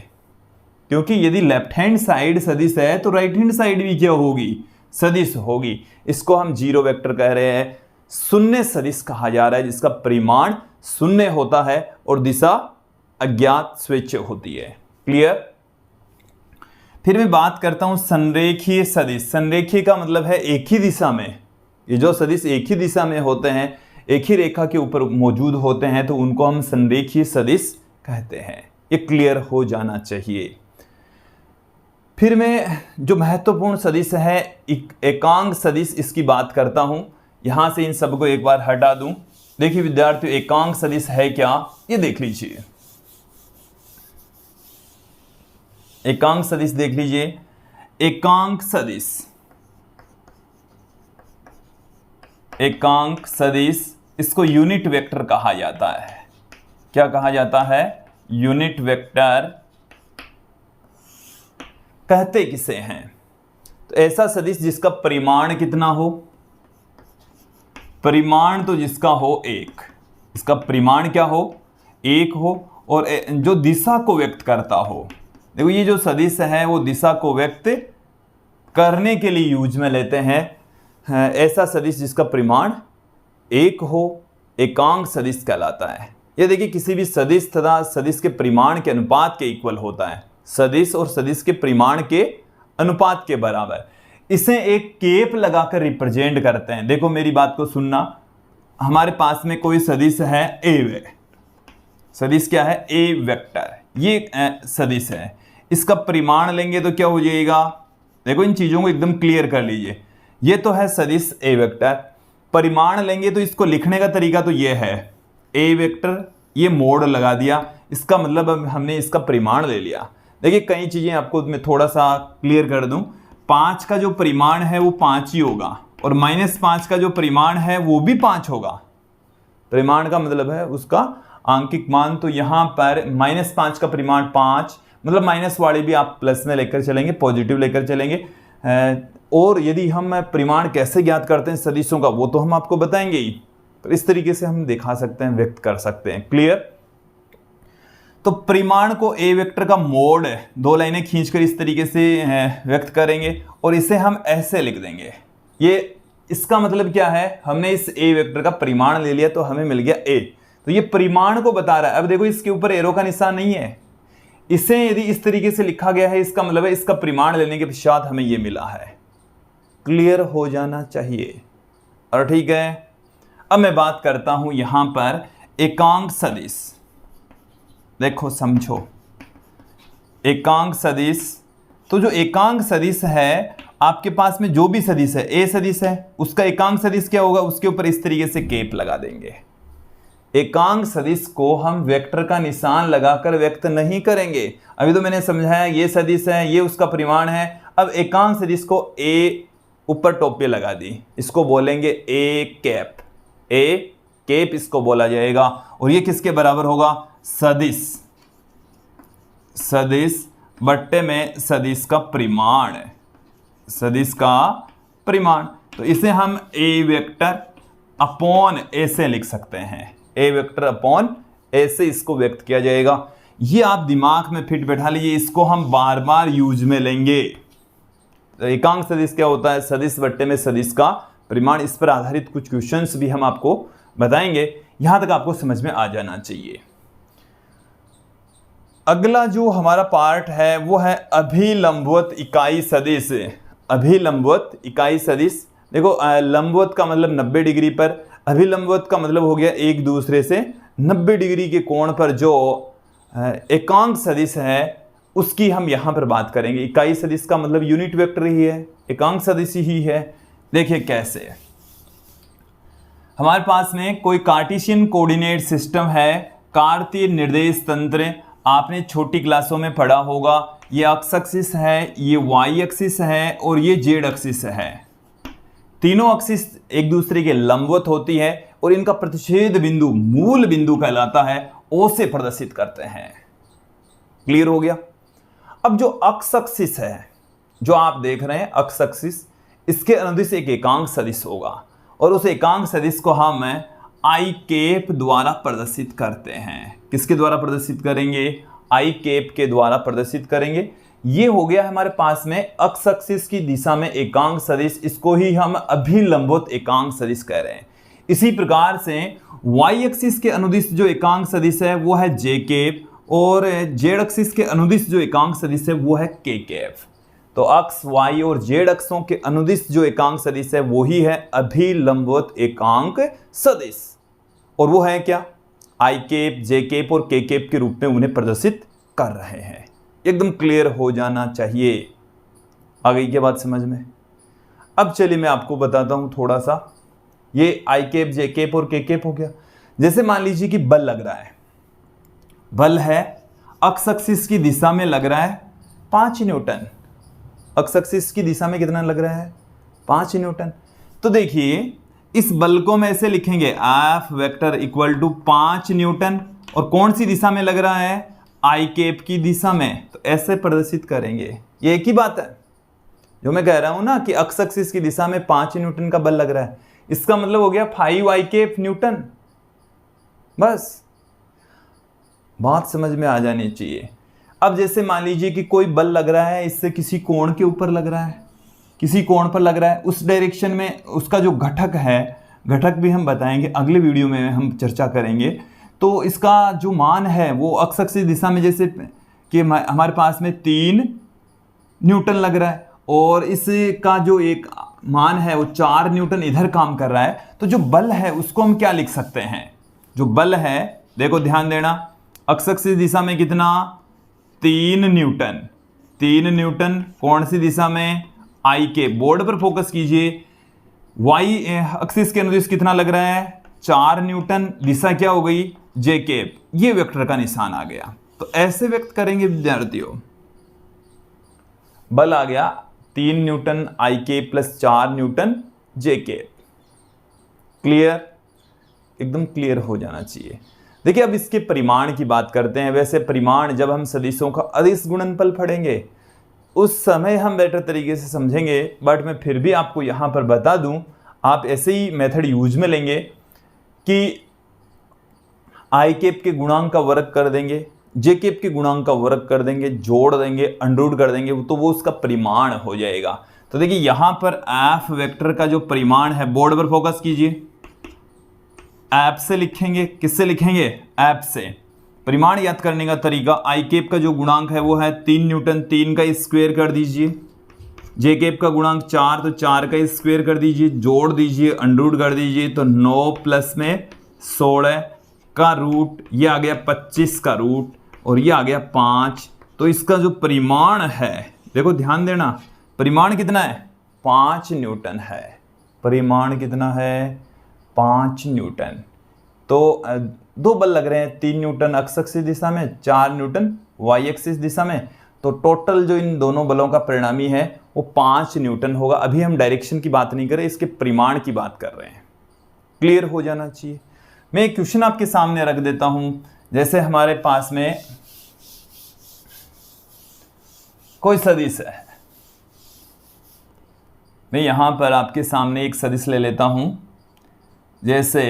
क्योंकि यदि लेफ्ट हैंड साइड सदिश है तो राइट हैंड साइड भी क्या होगी? सदिश होगी, इसको हम जीरो वेक्टर कह रहे हैं। शून्य सदिश कहा जा रहा है जिसका परिमाण शून्य होता है और दिशा अज्ञात स्वेच्छ होती है। क्लियर। फिर मैं बात करता हूं संरेखीय सदिश। संरेखीय का मतलब है एक ही दिशा में, ये जो सदिश एक ही दिशा में होते हैं, एक ही रेखा के ऊपर मौजूद होते हैं, तो उनको हम संरेखीय सदिश कहते हैं। ये क्लियर हो जाना चाहिए। फिर मैं जो महत्वपूर्ण सदिश है एकांक सदिश, इसकी बात करता हूं। यहां से इन सबको एक बार हटा दूं। देखिए विद्यार्थियों, एकांक सदिश है क्या, ये देख लीजिए। एकांक सदिश देख लीजिए। एकांक सदिश, एकांक सदिश, इसको यूनिट वेक्टर कहा जाता है। क्या कहा जाता है? यूनिट वेक्टर कहते किसे हैं? तो ऐसा सदिश जिसका परिमाण कितना हो? परिमाण तो जिसका हो एक, इसका परिमाण क्या हो? एक हो, और जो दिशा को व्यक्त करता हो। देखो ये जो सदिश है वो दिशा को व्यक्त करने के लिए यूज में लेते हैं। ऐसा सदिश जिसका परिमाण एक हो, एकांक सदिश कहलाता है। ये देखिए किसी भी सदिश तथा सदिश के परिमाण के अनुपात के इक्वल होता है। सदिश और सदिश के परिमाण के अनुपात के बराबर। इसे एक केप लगाकर रिप्रेजेंट करते हैं। देखो मेरी बात को सुनना। हमारे पास में कोई सदिश है ए वेक्टर, सदिश क्या है? A vector. ये सदिश है, इसका परिमाण लेंगे तो क्या हो जाएगा? देखो इन चीजों को एकदम क्लियर कर लीजिए। ये तो है सदिश ए वेक्टर, परिमाण लेंगे तो इसको लिखने का तरीका तो ये है ए वेक्टर, ये मोड़ लगा दिया, इसका मतलब हमने इसका परिमाण ले लिया। देखिए कई चीजें आपको मैं थोड़ा सा क्लियर कर दूं। 5 का जो परिमाण है वो 5 ही होगा, और -5 का जो परिमाण है वो भी 5 होगा। परिमाण का मतलब है उसका आंकिक मान। तो यहां पर -5 का परिमाण 5, मतलब माइनस वाले भी आप प्लस में लेकर चलेंगे, पॉजिटिव लेकर चलेंगे। और यदि हम परिमाण कैसे ज्ञात करते हैं सदिशों का, वो तो हम आपको बताएंगे ही। तो इस तरीके से हम दिखा सकते हैं, व्यक्त कर सकते हैं। क्लियर। तो परिमाण को ए वेक्टर का मोड, 2 लाइनें खींचकर इस तरीके से व्यक्त करेंगे, और इसे हम ऐसे लिख देंगे। ये इसका मतलब क्या है? हमने इस ए वेक्टर का परिमाण ले लिया तो हमें मिल गया ए। तो ये परिमाण को बता रहा है। अब देखो इसके ऊपर एरो का निशान नहीं है। इसे यदि इस तरीके से लिखा गया है, इसका मतलब है इसका परिमाण लेने के पश्चात हमें ये मिला है। क्लियर हो जाना चाहिए। और ठीक है, अब मैं बात करता हूं यहां पर एकांक सदिश। देखो समझो, एकांक सदिश। तो जो एकांक सदिश है, आपके पास में जो भी सदिश है, ए सदिश है, उसका एकांक सदिश क्या होगा? उसके ऊपर इस तरीके से केप लगा देंगे। एकांक सदिश को हम वेक्टर का निशान लगाकर व्यक्त नहीं करेंगे। अभी तो मैंने समझाया ये सदिश है, ये उसका परिमाण है। अब एकांक सदिश को ए ऊपर टोपे लगा दी, इसको बोलेंगे ए कैप। ए केप इसको बोला जाएगा। और ये किसके बराबर होगा? सदिश, सदिश बट्टे में सदिश का परिमाण, सदिश का परिमाण। तो इसे हम ए वेक्टर अपॉन ए से लिख सकते हैं। ए वेक्टर अपॉन ए से इसको व्यक्त किया जाएगा। ये आप दिमाग में फिट बैठा लीजिए, इसको हम बार बार यूज में लेंगे। तो एकांक सदिश क्या होता है? सदिश बट्टे में सदिश का परिमाण। इस पर आधारित कुछ क्वेश्चंस भी हम आपको बताएंगे। यहां तक आपको समझ में आ जाना चाहिए। अगला जो हमारा पार्ट है वो है अभिलंबवत इकाई सदिश। अभिलंबवत इकाई सदिश। देखो लंबवत का मतलब 90 डिग्री पर, अभिलंबवत का मतलब हो गया एक दूसरे से 90 डिग्री के कोण पर जो एकांक सदिश है उसकी हम यहां पर बात करेंगे। इकाई सदिश का मतलब यूनिट वेक्टर ही है, एकांक सदिश ही है। देखिए कैसे, हमारे पास में कोई कार्टेशियन कोऑर्डिनेट सिस्टम है, कार्तीय निर्देश तंत्र। आपने छोटी क्लासों में पढ़ा होगा। ये एक्स एक्सिस है, ये वाई एक्सिस है और ये जेड एक्सिस है। तीनों एक्सिस एक दूसरे के लंबवत होती है और इनका प्रतिच्छेद बिंदु मूल बिंदु कहलाता है, ओ से प्रदर्शित करते हैं। क्लियर हो गया। अब जो एक्स एक्सिस है, जो आप देख रहे हैं एक्स एक्सिस, इसके अनुदिश एक एकांक सदिश होगा और उस एकांक सदिश को हम आई केप द्वारा प्रदर्शित करते हैं। किसके द्वारा प्रदर्शित करेंगे? आई केप के द्वारा प्रदर्शित करेंगे। ये हो गया हमारे पास में एक्स एक्सिस की दिशा में एकांक सदिश, इसको ही हम अभिलंबोत एकांक सदिश कह रहे हैं। इसी प्रकार से वाई एक्सिस के अनुदिश जो एकांक सदिश है वो है जे केप, और जेड एक्सिस के अनुदिश जो एकांक सदिश है वो है के केप। तो अक्ष, वाई और जेड अक्षों के अनुदिश जो एकांक सदिश है वो ही है अभिलंबवत एकांक सदिश, और वो है क्या, आई केप, जे केप और के केप के रूप में उन्हें प्रदर्शित कर रहे हैं। एकदम क्लियर हो जाना चाहिए। आ गई क्या बात समझ में? अब चलिए मैं आपको बताता हूं थोड़ा सा। ये आई केप, जे केप और के केप हो गया। जैसे मान लीजिए कि बल लग रहा है, बल है एक्स एक्सिस की दिशा में लग रहा है 5 न्यूटन। एक्स एक्सिस की दिशा में कितना लग रहा है? 5 न्यूटन। तो देखिए इस बल को मैं ऐसे लिखेंगे F vector equal to 5 newton, और कौन सी दिशा में लग रहा है? आई केप की दिशा में। तो ऐसे प्रदर्शित करेंगे। ये एक ही बात है जो मैं कह रहा हूं ना कि एक्स एक्सिस की दिशा में 5 न्यूटन का बल लग रहा है, इसका मतलब हो गया 5 आई केप न्यूटन। बस बात समझ में आ जानी चाहिए। अब जैसे मान लीजिए कि कोई बल लग रहा है, इससे किसी कोण के ऊपर लग रहा है, किसी कोण पर लग रहा है, उस डायरेक्शन में उसका जो घटक है, घटक भी हम बताएंगे अगले वीडियो में हम चर्चा करेंगे। तो इसका जो मान है वो एक्स एक्सिस दिशा में, जैसे कि हमारे पास में 3 न्यूटन लग रहा है और इसका जो एक मान है वो 4 न्यूटन इधर काम कर रहा है, तो जो बल है उसको हम क्या लिख सकते हैं? जो बल है, देखो ध्यान देना, एक्स एक्सिस दिशा में कितना? 3 न्यूटन। 3 न्यूटन कौन सी दिशा में? आई के। बोर्ड पर फोकस कीजिए। वाई एक्सिस के अनुदिश कितना लग रहा है? 4 न्यूटन। दिशा क्या हो गई? जे केप। ये वेक्टर का निशान आ गया। तो ऐसे व्यक्त करेंगे विद्यार्थियों। बल आ गया 3 न्यूटन आई के plus 4 newton J cap. Clear? एकदम क्लियर हो जाना चाहिए। देखिए अब इसके परिमाण की बात करते हैं। वैसे परिमाण जब हम सदिशों का अदिश गुणनफल पढ़ेंगे उस समय हम बेटर तरीके से समझेंगे, बट मैं फिर भी आपको यहाँ पर बता दूं, आप ऐसे ही मेथड यूज में लेंगे कि आई केप के गुणांक का वर्ग कर देंगे, जे केप के गुणांक का वर्ग कर देंगे, जोड़ देंगे, अंडररूट कर देंगे, तो वो उसका परिमाण हो जाएगा। तो देखिए यहाँ पर एफ वेक्टर का जो परिमाण है, बोर्ड पर फोकस कीजिए, एप से लिखेंगे। किससे लिखेंगे? एप से। परिमाण याद करने का तरीका, आई केप का जो गुणांक है वो है 3 न्यूटन, 3 का स्क्वायर कर दीजिए। जे केप का गुणांक 4, तो 4 का स्क्वायर कर दीजिए, जोड़ दीजिए, अंडररूट कर दीजिए, तो 9 प्लस में 16 का रूट, ये आ गया 25 का रूट, और ये आ गया 5। तो इसका जो परिमाण है, देखो ध्यान देना, परिमाण कितना है? 5 न्यूटन है। परिमाण कितना है? 5 न्यूटन। तो 2 बल लग रहे हैं, 3 न्यूटन एक्स एक्सिस दिशा में, 4 न्यूटन वाई एक्सिस दिशा में। तो टोटल जो इन दोनों बलों का परिणामी है वो 5 न्यूटन होगा। अभी हम डायरेक्शन की बात नहीं कर रहे, इसके परिमाण की बात कर रहे हैं। क्लियर हो जाना चाहिए। मैं एक क्वेश्चन आपके सामने रख देता हूं। जैसे हमारे पास में कोई सदिश है, मैं यहां पर आपके सामने एक सदिश ले लेता हूं। जैसे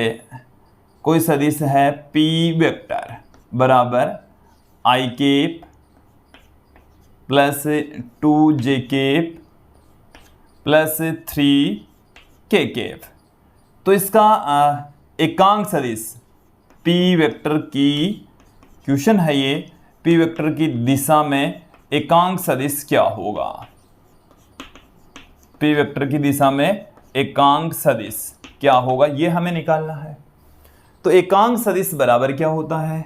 कोई सदिश है पी वेक्टर बराबर I cap plus 2 J cap plus 3 K cap. तो इसका एकांक सदिश पी वेक्टर की, क्वेश्चन है ये, पी वेक्टर की दिशा में एकांक सदिश क्या होगा? पी वेक्टर की दिशा में एकांक सदिश क्या होगा, ये हमें निकालना है। तो एकांक सदिश बराबर क्या होता है?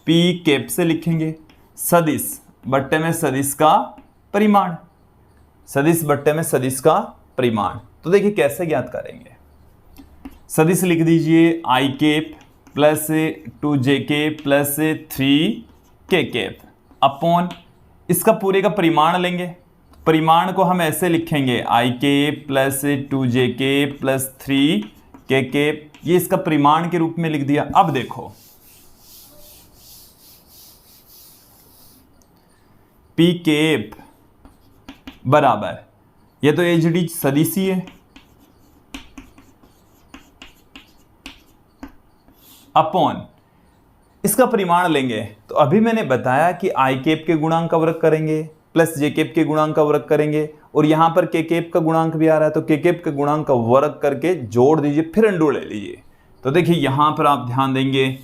पी केप से लिखेंगे, सदिश बट्टे में सदिश का परिमाण, सदिश बट्टे में सदिश का परिमाण। तो देखिए कैसे ज्ञात करेंगे। सदिश लिख दीजिए I cap plus 2 J cap plus 3 K cap upon, इसका पूरे का परिमाण लेंगे। परिमाण को हम ऐसे लिखेंगे I cap plus 2 J cap plus 3 K cap, ये इसका परिमाण के रूप में लिख दिया। अब देखो पी केप बराबर, ये तो एचडी सदिश ही है, अपॉन इसका परिमाण लेंगे। तो अभी मैंने बताया कि आई केप के गुणांक का वर्ग करेंगे, प्लस जे कैप के गुणांक का वर्ग करेंगे, और यहां पर के कैप का गुणांक भी आ रहा है, तो के कैप के गुणांक का वर्ग करके जोड़ दीजिए, फिर अंडू ले लीजिए। तो देखिए यहां पर आप ध्यान देंगे,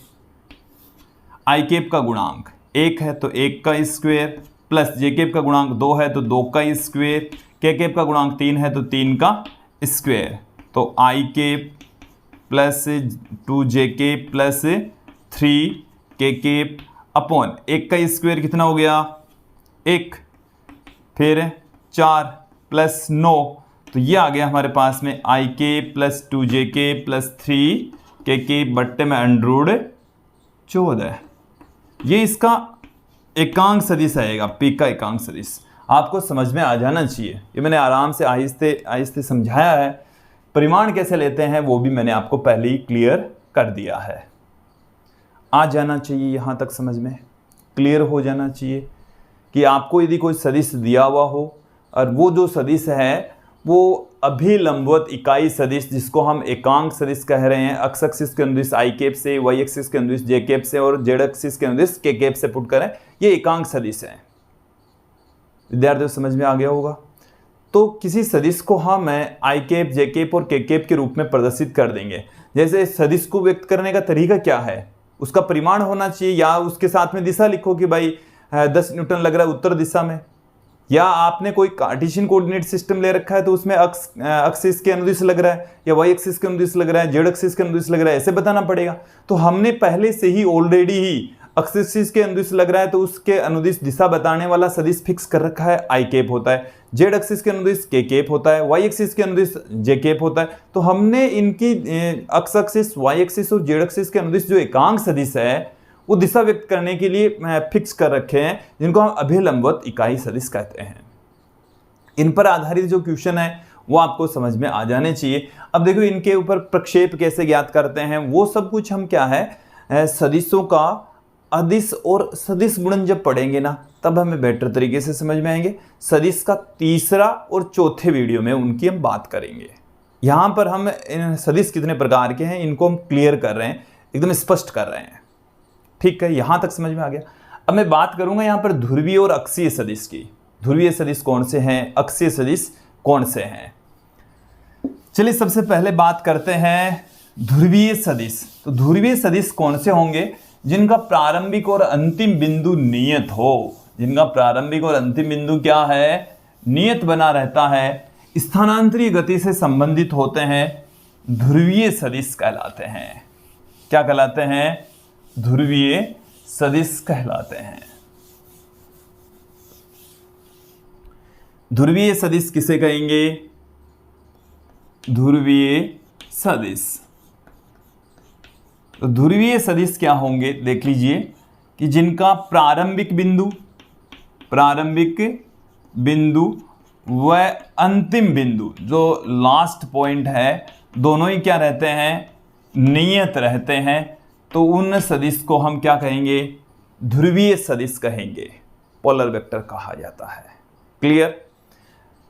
आई कैप का गुणांक 1 है तो 1 का स्क्वायर, प्लस जे कैप का गुणांक 2 है तो 2 का स्क्वायर, के कैप का गुणांक 3 है तो 3 का स्क्वायर। तो आई कैप प्लस 2 जे कैप प्लस 3 के कैप अपॉन 1 का स्क्वायर कितना हो गया 1, फिर 4 प्लस 9, तो ये आ गया हमारे पास में आई के प्लस 2 के प्लस 3 के बट्टे में अंडरूड 14। ये इसका एकांक सदिश आएगा, पी का एकांक सदिश। आपको समझ में आ जाना चाहिए, ये मैंने आराम से आहिस्ते आहिस्ते समझाया है। परिमाण कैसे लेते हैं वो भी मैंने आपको पहले ही क्लियर कर दिया है। आ जाना चाहिए यहाँ तक, समझ में क्लियर हो जाना चाहिए कि आपको यदि कोई सदिश दिया हुआ हो और वो जो सदिश है वो अभिलंबवत इकाई सदिश, जिसको हम एकांक सदिश कह रहे हैं, एक्स एक्सिस के अनुदिश आई कैप से, वाई एक्सिस के अनुदिश जे कैप से और जेड एक्सिस के अनुदिश के कैप से पुट करें, ये एकांक सदिश है। विद्यार्थियों समझ में आ गया होगा। तो किसी सदिश को हम आई कैप, जे कैप और के कैप के रूप में प्रदर्शित कर देंगे। जैसे सदिश को व्यक्त करने का तरीका क्या है, उसका परिमाण होना चाहिए, या उसके साथ में दिशा लिखो कि भाई 10 न्यूटन लग रहा है उत्तर दिशा में, या आपने कोई कार्टेशियन कोऑर्डिनेट सिस्टम ले रखा है तो उसमें एक्सिस के अनुदिश लग रहा है, या वाई एक्सिस के अनुदिश लग रहा है, जेड एक्सिस के अनुदिश लग रहा है, ऐसे बताना पड़ेगा। तो हमने पहले से ही ऑलरेडी ही एक्सिस के अनुदिश लग रहा है तो उसके अनुदिश दिशा बताने वाला सदिश फिक्स कर रखा है, आई कैप होता है। जेड एक्सिस के अनुदिश के कैप होता है, वाई एक्सिस के अनुदिश जे कैप होता है। तो हमने इनकी एक्स एक्सिस, वाई एक्सिस और जेड एक्सिस के अनुदिश जो एकांक सदिश है वो दिशा व्यक्त करने के लिए फिक्स कर रखे हैं, जिनको हम अभिलंबवत इकाई सदिश कहते हैं। इन पर आधारित जो क्वेश्चन है वो आपको समझ में आ जाने चाहिए। अब देखो इनके ऊपर प्रक्षेप कैसे ज्ञात करते हैं, वो सब कुछ हम क्या है सदिशों का अदिश और सदिश गुणन जब पढ़ेंगे ना तब हमें बेटर तरीके से समझ में आएंगे। सदिश का तीसरा और चौथे वीडियो में उनकी हम बात करेंगे। यहाँ पर हम सदिश कितने प्रकार के हैं इनको हम क्लियर कर रहे हैं, एकदम स्पष्ट कर रहे हैं। ठीक है, यहां तक समझ में आ गया। अब मैं बात करूंगा यहां पर ध्रुवीय और अक्षीय सदिश की। ध्रुवीय सदिश कौन से हैं, अक्षीय सदिश कौन से हैं। चलिए सबसे पहले बात करते हैं ध्रुवीय सदिश। तो ध्रुवीय सदिश कौन से होंगे, जिनका प्रारंभिक और अंतिम बिंदु नियत हो। जिनका प्रारंभिक और अंतिम बिंदु क्या है, नियत बना रहता है, स्थानांतरीय गति से संबंधित होते हैं, ध्रुवीय सदिश कहलाते हैं। क्या कहलाते हैं, ध्रुवीय सदिश कहलाते हैं। ध्रुवीय सदिश किसे कहेंगे, ध्रुवीय सदिश। तो ध्रुवीय सदिश क्या होंगे देख लीजिए कि जिनका प्रारंभिक बिंदु व अंतिम बिंदु जो लास्ट पॉइंट है दोनों ही क्या रहते हैं, नियत रहते हैं। तो उन सदिश को हम क्या कहेंगे, ध्रुवीय सदिश कहेंगे, पोलर वेक्टर कहा जाता है। क्लियर।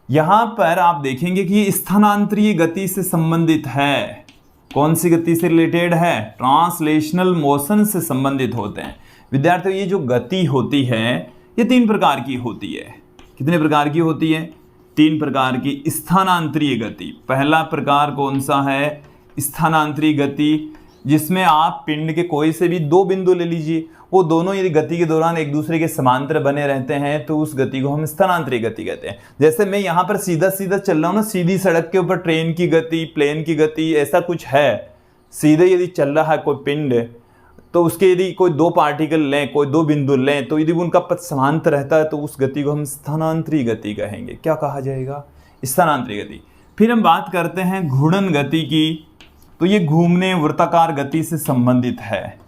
यहां पर आप देखेंगे कि स्थानांतरीय गति से संबंधित है। कौन सी गति से रिलेटेड है, ट्रांसलेशनल मोशन से संबंधित होते हैं। विद्यार्थियों ये जो गति होती है ये 3 प्रकार की होती है। कितने प्रकार की होती है, 3 प्रकार की। स्थानांतरीय गति, पहला प्रकार कौन सा है, स्थानांतरीय गति, जिसमें आप पिंड के कोई से भी 2 बिंदु ले लीजिए, वो दोनों यदि गति के दौरान एक दूसरे के समांतर बने रहते हैं तो उस गति को हम स्थानांतरीय गति कहते हैं। जैसे मैं यहाँ पर सीधा सीधा चल रहा हूँ ना, सीधी सड़क के ऊपर ट्रेन की गति, प्लेन की गति, ऐसा कुछ है। सीधे यदि चल रहा है कोई पिंड तो उसके यदि कोई 2 पार्टिकल लें, कोई 2 बिंदु लें, तो यदि उनका पथ समांतर रहता है तो उस गति को हम स्थानांतरीय गति कहेंगे। क्या कहा जाएगा, स्थानांतरीय गति। फिर हम बात करते हैं घूर्णन गति की। तो ये घूमने वृत्ताकार गति से संबंधित है,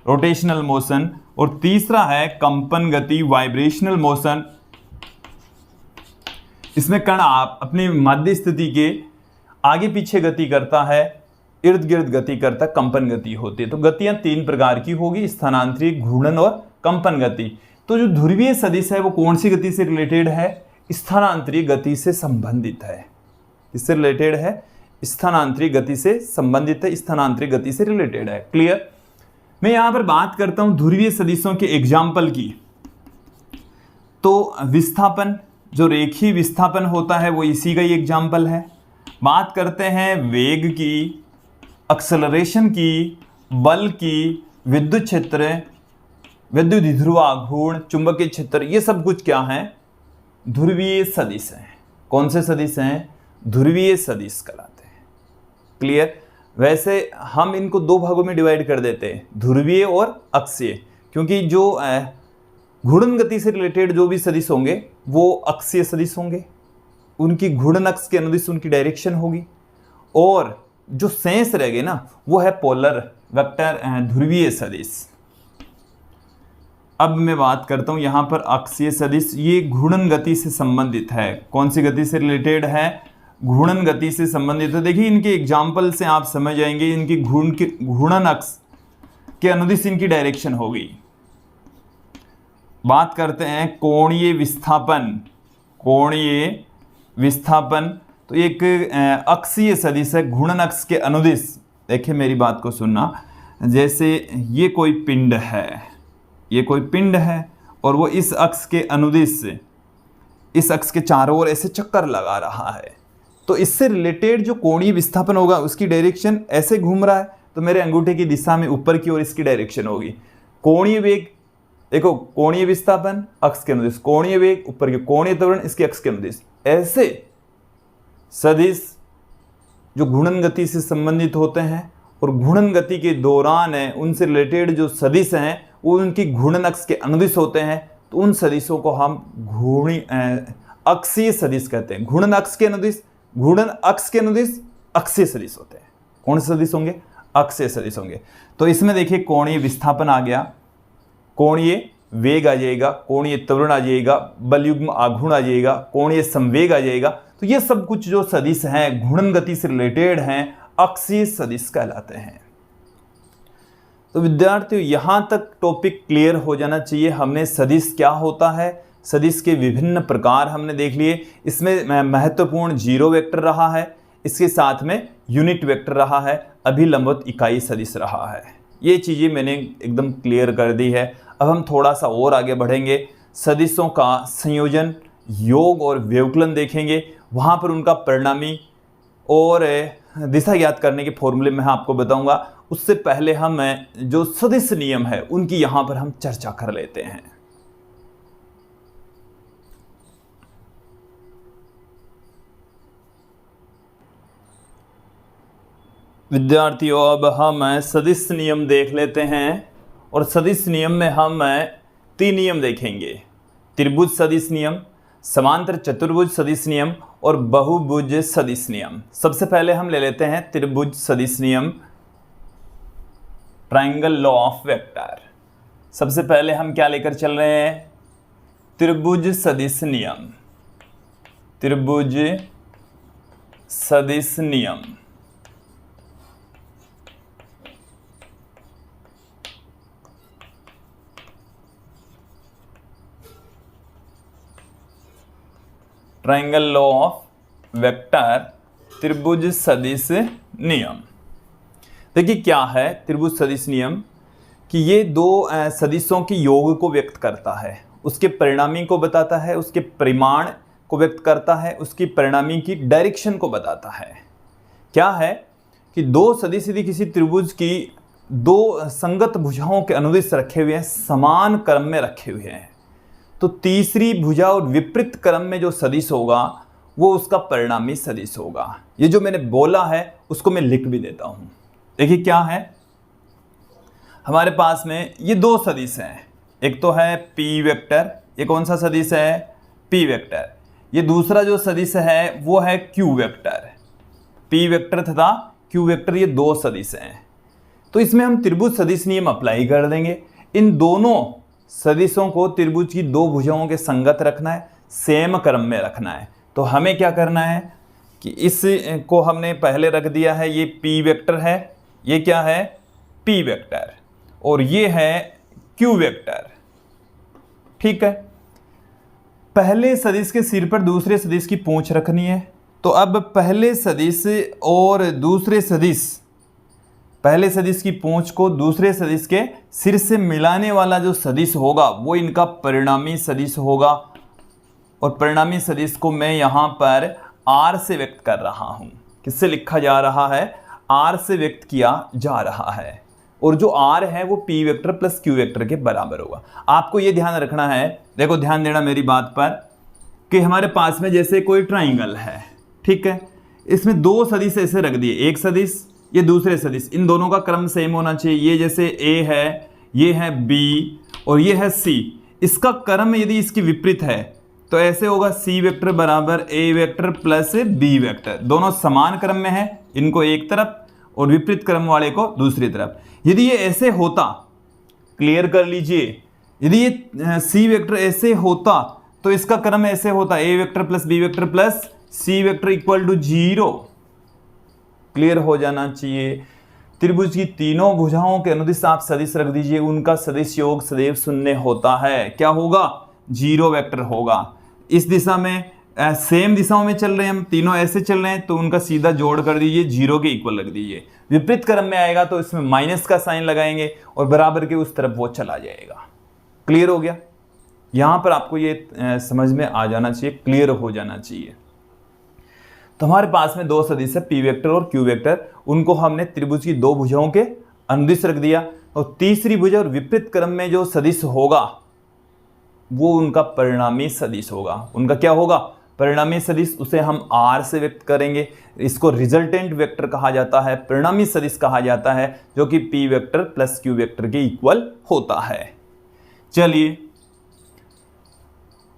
रोटेशनल मोशन। और तीसरा है कंपन गति, वाइब्रेशनल मोशन। इसमें कण आप अपनी मध्य स्थिति के आगे पीछे गति करता है, इर्द गिर्द गति करता, कंपन गति होती है। तो गतियां 3 प्रकार की होगी, स्थानांतरीय, घूर्णन और कंपन गति। तो जो ध्रुवीय सदिश है वो कौन सी गति से रिलेटेड है, स्थानांतरीय गति से संबंधित है। इससे रिलेटेड है, स्थानांतरीय गति से संबंधित है, स्थानांतरीय गति से रिलेटेड है। क्लियर। मैं यहां पर बात करता हूं ध्रुवीय सदिशों के एग्जाम्पल की। तो विस्थापन, जो रेखीय विस्थापन होता है वो इसी का ही एग्जाम्पल है। बात करते हैं वेग की, एक्सेलरेशन की, बल की, विद्युत क्षेत्र, विद्युत ध्रुव आघूर्ण, चुंबकीय क्षेत्र, ये सब कुछ क्या है? ध्रुवीय सदिश हैं। कौन से सदिश हैं? ध्रुवीय सदिश कहलाते हैं। क्लियर? वैसे हम इनको दो भागों में डिवाइड कर देते हैं, ध्रुवीय और अक्षीय, क्योंकि जो घूर्णन गति से रिलेटेड जो भी सदिश होंगे वो अक्षीय सदिश होंगे, उनकी घूर्णन अक्ष के अनुदिश उनकी डायरेक्शन होगी, और जो शेष रह गए ना वो है पोलर वेक्टर ध्रुवीय सदिश। अब मैं बात करता हूं यहां पर अक्षीय सदिश, ये घूर्णन गति से संबंधित है। कौन सी गति से रिलेटेड है? घूर्णन गति से संबंधित है। देखिए इनके एग्जाम्पल से आप समझ जाएंगे, इनकी घूर्णन अक्ष के अनुदिश इनकी डायरेक्शन होगी। बात करते हैं कोणीय विस्थापन। कोणीय विस्थापन तो एक अक्षीय सदिश है, घूर्णन अक्ष के अनुदिश। देखिए मेरी बात को सुनना, जैसे ये कोई पिंड है, ये कोई पिंड है और वो इस अक्ष के अनुदिश से इस अक्ष के चारों ओर ऐसे चक्कर लगा रहा है, तो इससे रिलेटेड जो कोणीय विस्थापन होगा उसकी डायरेक्शन ऐसे घूम रहा है, तो मेरे अंगूठे की दिशा में ऊपर की ओर इसकी डायरेक्शन होगी। कोणीय वेग, देखो कोणीय विस्थापन अक्ष के अनुदिश, कोणीय वेग ऊपर की, कोणीय त्वरण इसके अक्ष के अनुदिश। ऐसे सदिश जो घूर्णन गति से संबंधित होते हैं और घूर्णन गति के दौरान है उनसे रिलेटेड जो सदिश हैं वो उनकी घूर्णन अक्ष के अनुदिश होते हैं, तो उन सदिशों को हम अक्षीय सदिश कहते हैं। घूर्णन अक्ष के अनुदिश, घूर्णन अक्ष के अनुदिश अक्षीय सदिश होते हैं। कौन से सदिश होंगे? अक्षीय सदिश होंगे। तो इसमें देखिए कोणीय विस्थापन आ गया, कोणीय वेग आ जाएगा, कोणीय त्वरण आ जाएगा, बलयुग्म आघूर्ण आ जाएगा, कोणीय संवेग आ जाएगा। तो ये सब कुछ जो सदिश हैं घूर्णन गति से रिलेटेड हैं, अक्षीय सदिश कहलाते हैं। तो विद्यार्थियों यहां तक टॉपिक क्लियर हो जाना चाहिए। हमने सदिश क्या होता है, सदिश के विभिन्न प्रकार हमने देख लिए। इसमें महत्वपूर्ण जीरो वेक्टर रहा है, इसके साथ में यूनिट वेक्टर रहा है, अभिलंबित इकाई सदिश रहा है। ये चीज़ें मैंने एकदम क्लियर कर दी है। अब हम थोड़ा सा और आगे बढ़ेंगे, सदिशों का संयोजन, योग और व्यवकलन देखेंगे। वहाँ पर उनका परिणामी और दिशा ज्ञात करने के फॉर्मूले मैं आपको बताऊंगा। उससे पहले हम जो सदिश नियम है उनकी यहाँ पर हम चर्चा कर लेते हैं। विद्यार्थियों अब हम सदिश नियम देख लेते हैं, और सदिश नियम में हम 3 नियम देखेंगे। त्रिभुज सदिश नियम, समांतर चतुर्भुज सदिश नियम और बहुभुज सदिश नियम। सबसे पहले हम ले लेते हैं त्रिभुज सदिश नियम, ट्रायंगल लॉ ऑफ वेक्टर। सबसे पहले हम क्या लेकर चल रहे हैं? त्रिभुज सदिश नियम। त्रिभुज सदिश नियम ट्रायंगल लॉ ऑफ वेक्टर, त्रिभुज सदिश नियम। देखिए क्या है त्रिभुज सदिश नियम कि ये दो सदिशों के योग को व्यक्त करता है, उसके परिणामी को बताता है, उसके परिमाण को व्यक्त करता है, उसकी परिणामी की डायरेक्शन को बताता है। क्या है कि दो सदिश यदि किसी त्रिभुज की दो संगत भुजाओं के अनुदिश रखे हुए हैं, समान क्रम में रखे हुए हैं, तो तीसरी भुजा और विपरीत क्रम में जो सदिश होगा वो उसका परिणामी सदिश होगा। ये जो मैंने बोला है उसको मैं लिख भी देता हूं। देखिए क्या है, हमारे पास में ये दो सदिश हैं, एक तो है पी वेक्टर, ये कौन सा सदिश है? P vector. ये दूसरा जो सदिश है वो है क्यू वेक्टर। पी वेक्टर तथा क्यू वेक्टर ये दो सदिश हैं। तो इसमें हम त्रिभुज सदिश नियम अप्लाई कर देंगे। इन दोनों सदिशों को त्रिभुज की दो भुजाओं के संगत रखना है, सेम क्रम में रखना है। तो हमें क्या करना है कि इस को हमने पहले रख दिया है, ये पी वेक्टर है, ये क्या है? पी वेक्टर, और ये है क्यू वेक्टर। ठीक है, पहले सदिश के सिर पर दूसरे सदिश की पूंछ रखनी है। तो अब पहले सदिश और दूसरे सदिश, पहले सदिश की पूंछ को दूसरे सदिश के सिर से मिलाने वाला जो सदिश होगा वो इनका परिणामी सदिश होगा। और परिणामी सदिश को मैं यहाँ पर r से व्यक्त कर रहा हूँ। किससे लिखा जा रहा है? r से व्यक्त किया जा रहा है। और जो r है वो p vector plus q vector के बराबर होगा। आपको ये ध्यान रखना है, देखो ध्यान देना मेरी बात पर, कि हमारे पास में जैसे कोई ट्राइंगल है, ठीक है, इसमें दो सदिश ऐसे रख दिए, एक सदिश ये दूसरे सदिश, इन दोनों का क्रम सेम होना चाहिए। ये जैसे a है, ये है b और ये है c, इसका क्रम यदि इसकी विपरीत है तो ऐसे होगा c वेक्टर बराबर a vector plus b vector. दोनों समान क्रम में है, इनको एक तरफ और विपरीत क्रम वाले को दूसरी तरफ। यदि ये ऐसे होता, क्लियर कर लीजिए, यदि ये c वेक्टर ऐसे होता तो इसका क्रम ऐसे होता, a vector plus b vector plus c vector equal to 0। Clear हो जाना चाहिए। त्रिभुज की तीनों भुजाओं के अनुदिश आप सदिश रख दीजिए, उनका सदिश योग सदैव शून्य होता है। क्या होगा? 0 वेक्टर होगा। इस दिशा में सेम दिशाओं में चल रहे हैं हम, तीनों ऐसे चल रहे हैं तो उनका सीधा जोड़ कर दीजिए, 0 के इक्वल रख दीजिए। विपरीत क्रम में आएगा तो इसमें माइनस का साइन लगाएंगे और बराबर के उस तरफ वो चला जाएगा। क्लियर हो गया? यहां पर आपको ये समझ में आ जाना चाहिए, क्लियर हो जाना चाहिए। तो हमारे पास में दो सदिश है p वेक्टर और q वेक्टर, उनको हमने त्रिभुज की दो भुजाओं के अनुदिश रख दिया। और तीसरी भुजा और विपरीत क्रम में जो सदिश होगा वो उनका परिणामी सदिश होगा। उनका क्या होगा? परिणामी सदिश। उसे हम r से व्यक्त करेंगे। इसको रिजल्टेंट वेक्टर कहा जाता है, परिणामी सदिश कहा जाता है, जो कि p vector plus q vector के इक्वल होता है। चलिए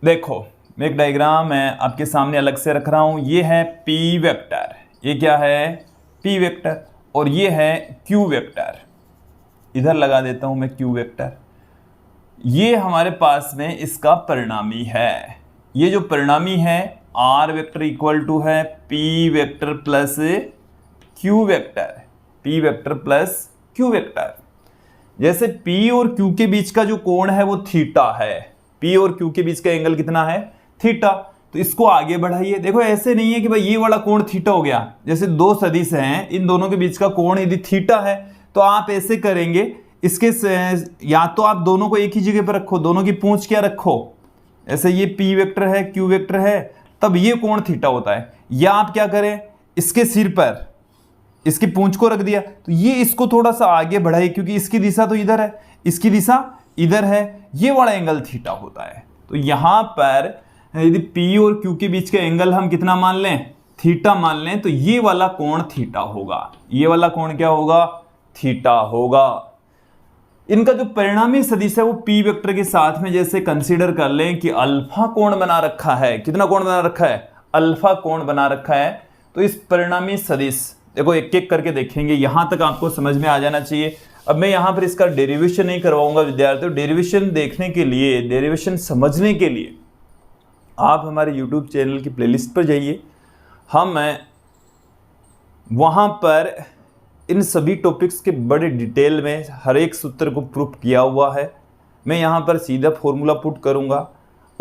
देखो, मैं एक डायग्राम मैं आपके सामने अलग से रख रहा हूं। ये है p वेक्टर, ये क्या है? p वेक्टर, और ये है q वेक्टर। इधर लगा देता हूं मैं q वेक्टर। ये हमारे पास में इसका परिणामी है। ये जो परिणामी है r वेक्टर इक्वल टू है p vector plus q vector, p vector plus q vector. जैसे p और q के बीच का जो कोण है वो थीटा है। p और q के बीच का एंगल कितना है? थीटा। तो इसको आगे बढ़ाइए। देखो ऐसे नहीं है कि भाई ये वाला कोण थीटा हो गया। जैसे दो सदिश हैं, इन दोनों के बीच का कोण यदि थीटा है तो आप ऐसे करेंगे, इसके या तो आप दोनों को एक ही जगह पर रखो, दोनों की पूंछ क्या रखो, ऐसे ये p वेक्टर है q वेक्टर है, तब ये कोण थीटा होता है। या आप क्या करें, इसके सिर पर इसकी पूंछ को रख दिया तो ये इसको थोड़ा सा आगे बढ़ाइए, क्योंकि इसकी दिशा तो इधर है, इसकी दिशा इधर है, ये वाला एंगल थीटा होता है। तो यहां पर यदि p और q के बीच का एंगल हम कितना मान लें? थीटा मान लें, तो ये वाला कोण थीटा होगा। ये वाला कोण क्या होगा? थीटा होगा। इनका जो परिणामी सदिश है वो p वेक्टर के साथ में जैसे कंसीडर कर लें कि अल्फा कोण बना रखा है। कितना कोण बना रखा है? अल्फा कोण बना रखा है। तो इस परिणामी सदिश, देखो एक एक करके देखेंगे, यहां तक आपको समझ में आ जाना चाहिए। अब मैं यहां पर इसका डेरिवेशन नहीं करवाऊंगा विद्यार्थियों। डेरिवेशन देखने के लिए, डेरिवेशन समझने के लिए आप हमारे YouTube चैनल की प्लेलिस्ट पर जाइए। हम वहाँ पर इन सभी टॉपिक्स के बड़े डिटेल में हर एक सूत्र को प्रूफ किया हुआ है। मैं यहाँ पर सीधा फॉर्मूला पुट करूँगा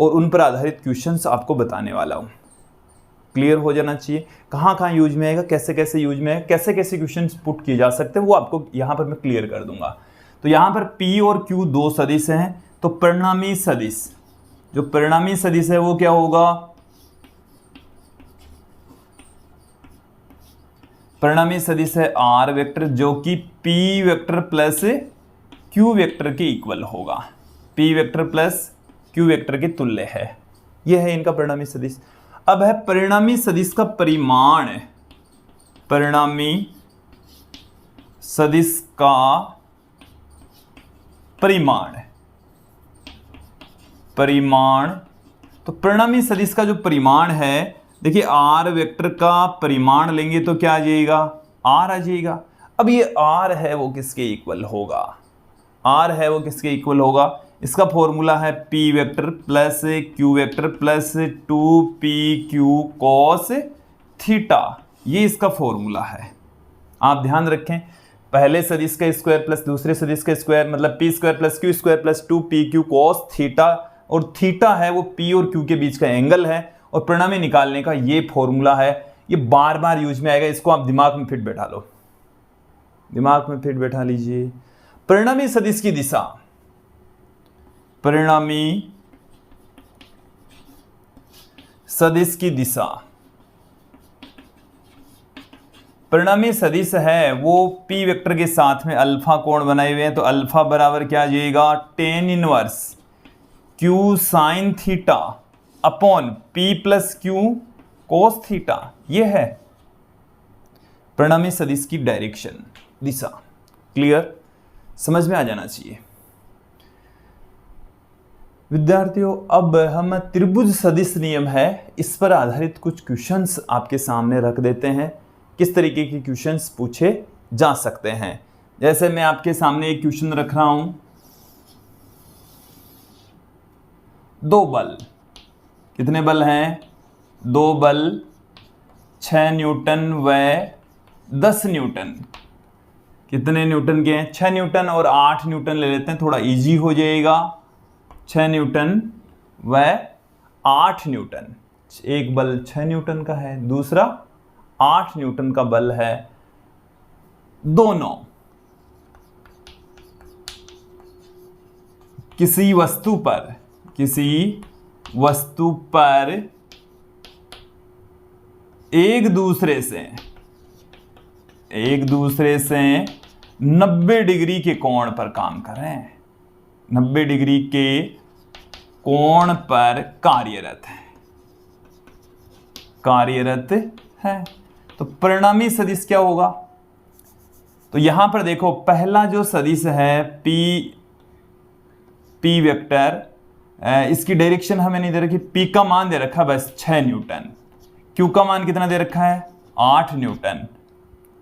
और उन पर आधारित क्वेश्चंस आपको बताने वाला हूँ। क्लियर हो जाना चाहिए। कहाँ कहाँ यूज में आएगा, कैसे कैसे यूज में आएगा, कैसे कैसे क्वेश्चंस पुट किए जा सकते हैं, वो आपको यहाँ पर मैं क्लियर कर दूंगा। तो यहाँ पर P और Q दो सदिश हैं, तो परिणामी सदिश, जो परिणामी सदिश है वो क्या होगा? परिणामी सदिश है r वेक्टर, जो कि p vector plus q vector के इक्वल होगा। p vector plus q vector के तुल्य है। यह है इनका परिणामी सदिश। अब है परिणामी सदिश का परिमाण। परिणामी सदिश का परिमाण, तो परिणामी सदिश का जो परिमाण है, देखिए r वेक्टर का परिमाण लेंगे तो क्या आ जाएगा? r आ जाएगा। अब ये r है वो किसके इक्वल होगा? r है वो किसके इक्वल होगा? इसका फॉर्मूला है p vector plus q vector plus 2pq cos theta. ये इसका फॉर्मूला है। आप ध्यान रखें, पहले सदिश का स्क्वायर प्लस दूसरे सदिश का स्क्वायर, मतलब p square plus q square plus 2pq cos theta, और थीटा है वो p और q के बीच का एंगल है, और परिणामी निकालने का ये फॉर्मूला है। ये बार बार यूज में आएगा, इसको आप दिमाग में फिट बैठा लो। दिमाग में फिट बैठा लीजिए। परिणामी सदिश की दिशा, परिणामी सदिश की दिशा, परिणामी सदिश है वो पी वेक्टर के साथ में अल्फा कोण बनाए हुए हैं, तो अल्फा बराबर क्या आ जाएगा, tan inverse Q sine theta upon P plus Q cos theta. ये है परिणामी सदिश की डायरेक्शन, दिशा। क्लियर, समझ में आ जाना चाहिए विद्यार्थियों। अब हम त्रिभुज सदिश नियम है इस पर आधारित कुछ क्वेश्चंस आपके सामने रख देते हैं, किस तरीके के क्वेश्चंस पूछे जा सकते हैं। जैसे मैं आपके सामने एक क्वेश्चन रख रहा हूं, दो बल, कितने बल हैं, दो बल 6 न्यूटन व 10 न्यूटन, कितने न्यूटन के हैं, 6 न्यूटन और 8 न्यूटन ले लेते हैं, थोड़ा इजी हो जाएगा। 6 न्यूटन व 8 न्यूटन, एक बल 6 न्यूटन का है, दूसरा 8 न्यूटन का बल है। दोनों किसी वस्तु पर एक दूसरे से 90 डिग्री के कोण पर काम कर रहे हैं, 90 डिग्री के कोण पर कार्यरत है। तो परिणामी सदिश क्या होगा, तो यहां पर देखो पहला जो सदिश है पी वेक्टर, इसकी डायरेक्शन हमें नहीं दे रखी, पी का मान दे रखा बस 6 न्यूटन, क्यू का मान कितना दे रखा है 8 न्यूटन,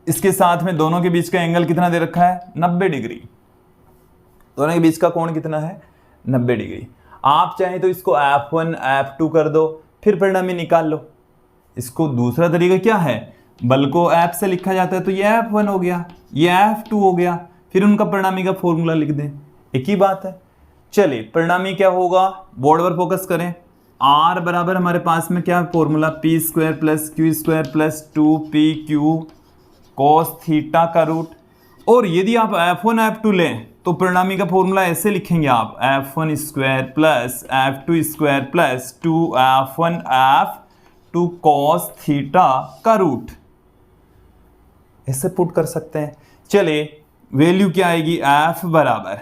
इसके साथ में दोनों के बीच का एंगल कितना दे रखा है 90 डिग्री, दोनों के बीच का कोण कितना है 90 डिग्री। आप चाहें तो इसको F1 F2 कर दो, फिर परिणामी निकाल लो। इसको दूसरा तरीका क्या है, बल को F से लिखा जाता है, तो ये F1 हो गया, ये F2 हो गया, फिर उनका परिणामी का फॉर्मूला लिख दें, एक ही बात है। चलिए परिणामी क्या होगा, बोर्ड पर फोकस करें। R बराबर हमारे पास में क्या formula, P square plus Q square plus 2pq cos theta का रूट। और यदि आप F1 F2 लें तो परिणामी का फॉर्मूला ऐसे लिखेंगे आप, F1 square plus F2 square plus 2F1 F2 cos theta का रूट, ऐसे पुट कर सकते हैं। चलिए वैल्यू क्या आएगी, F बराबर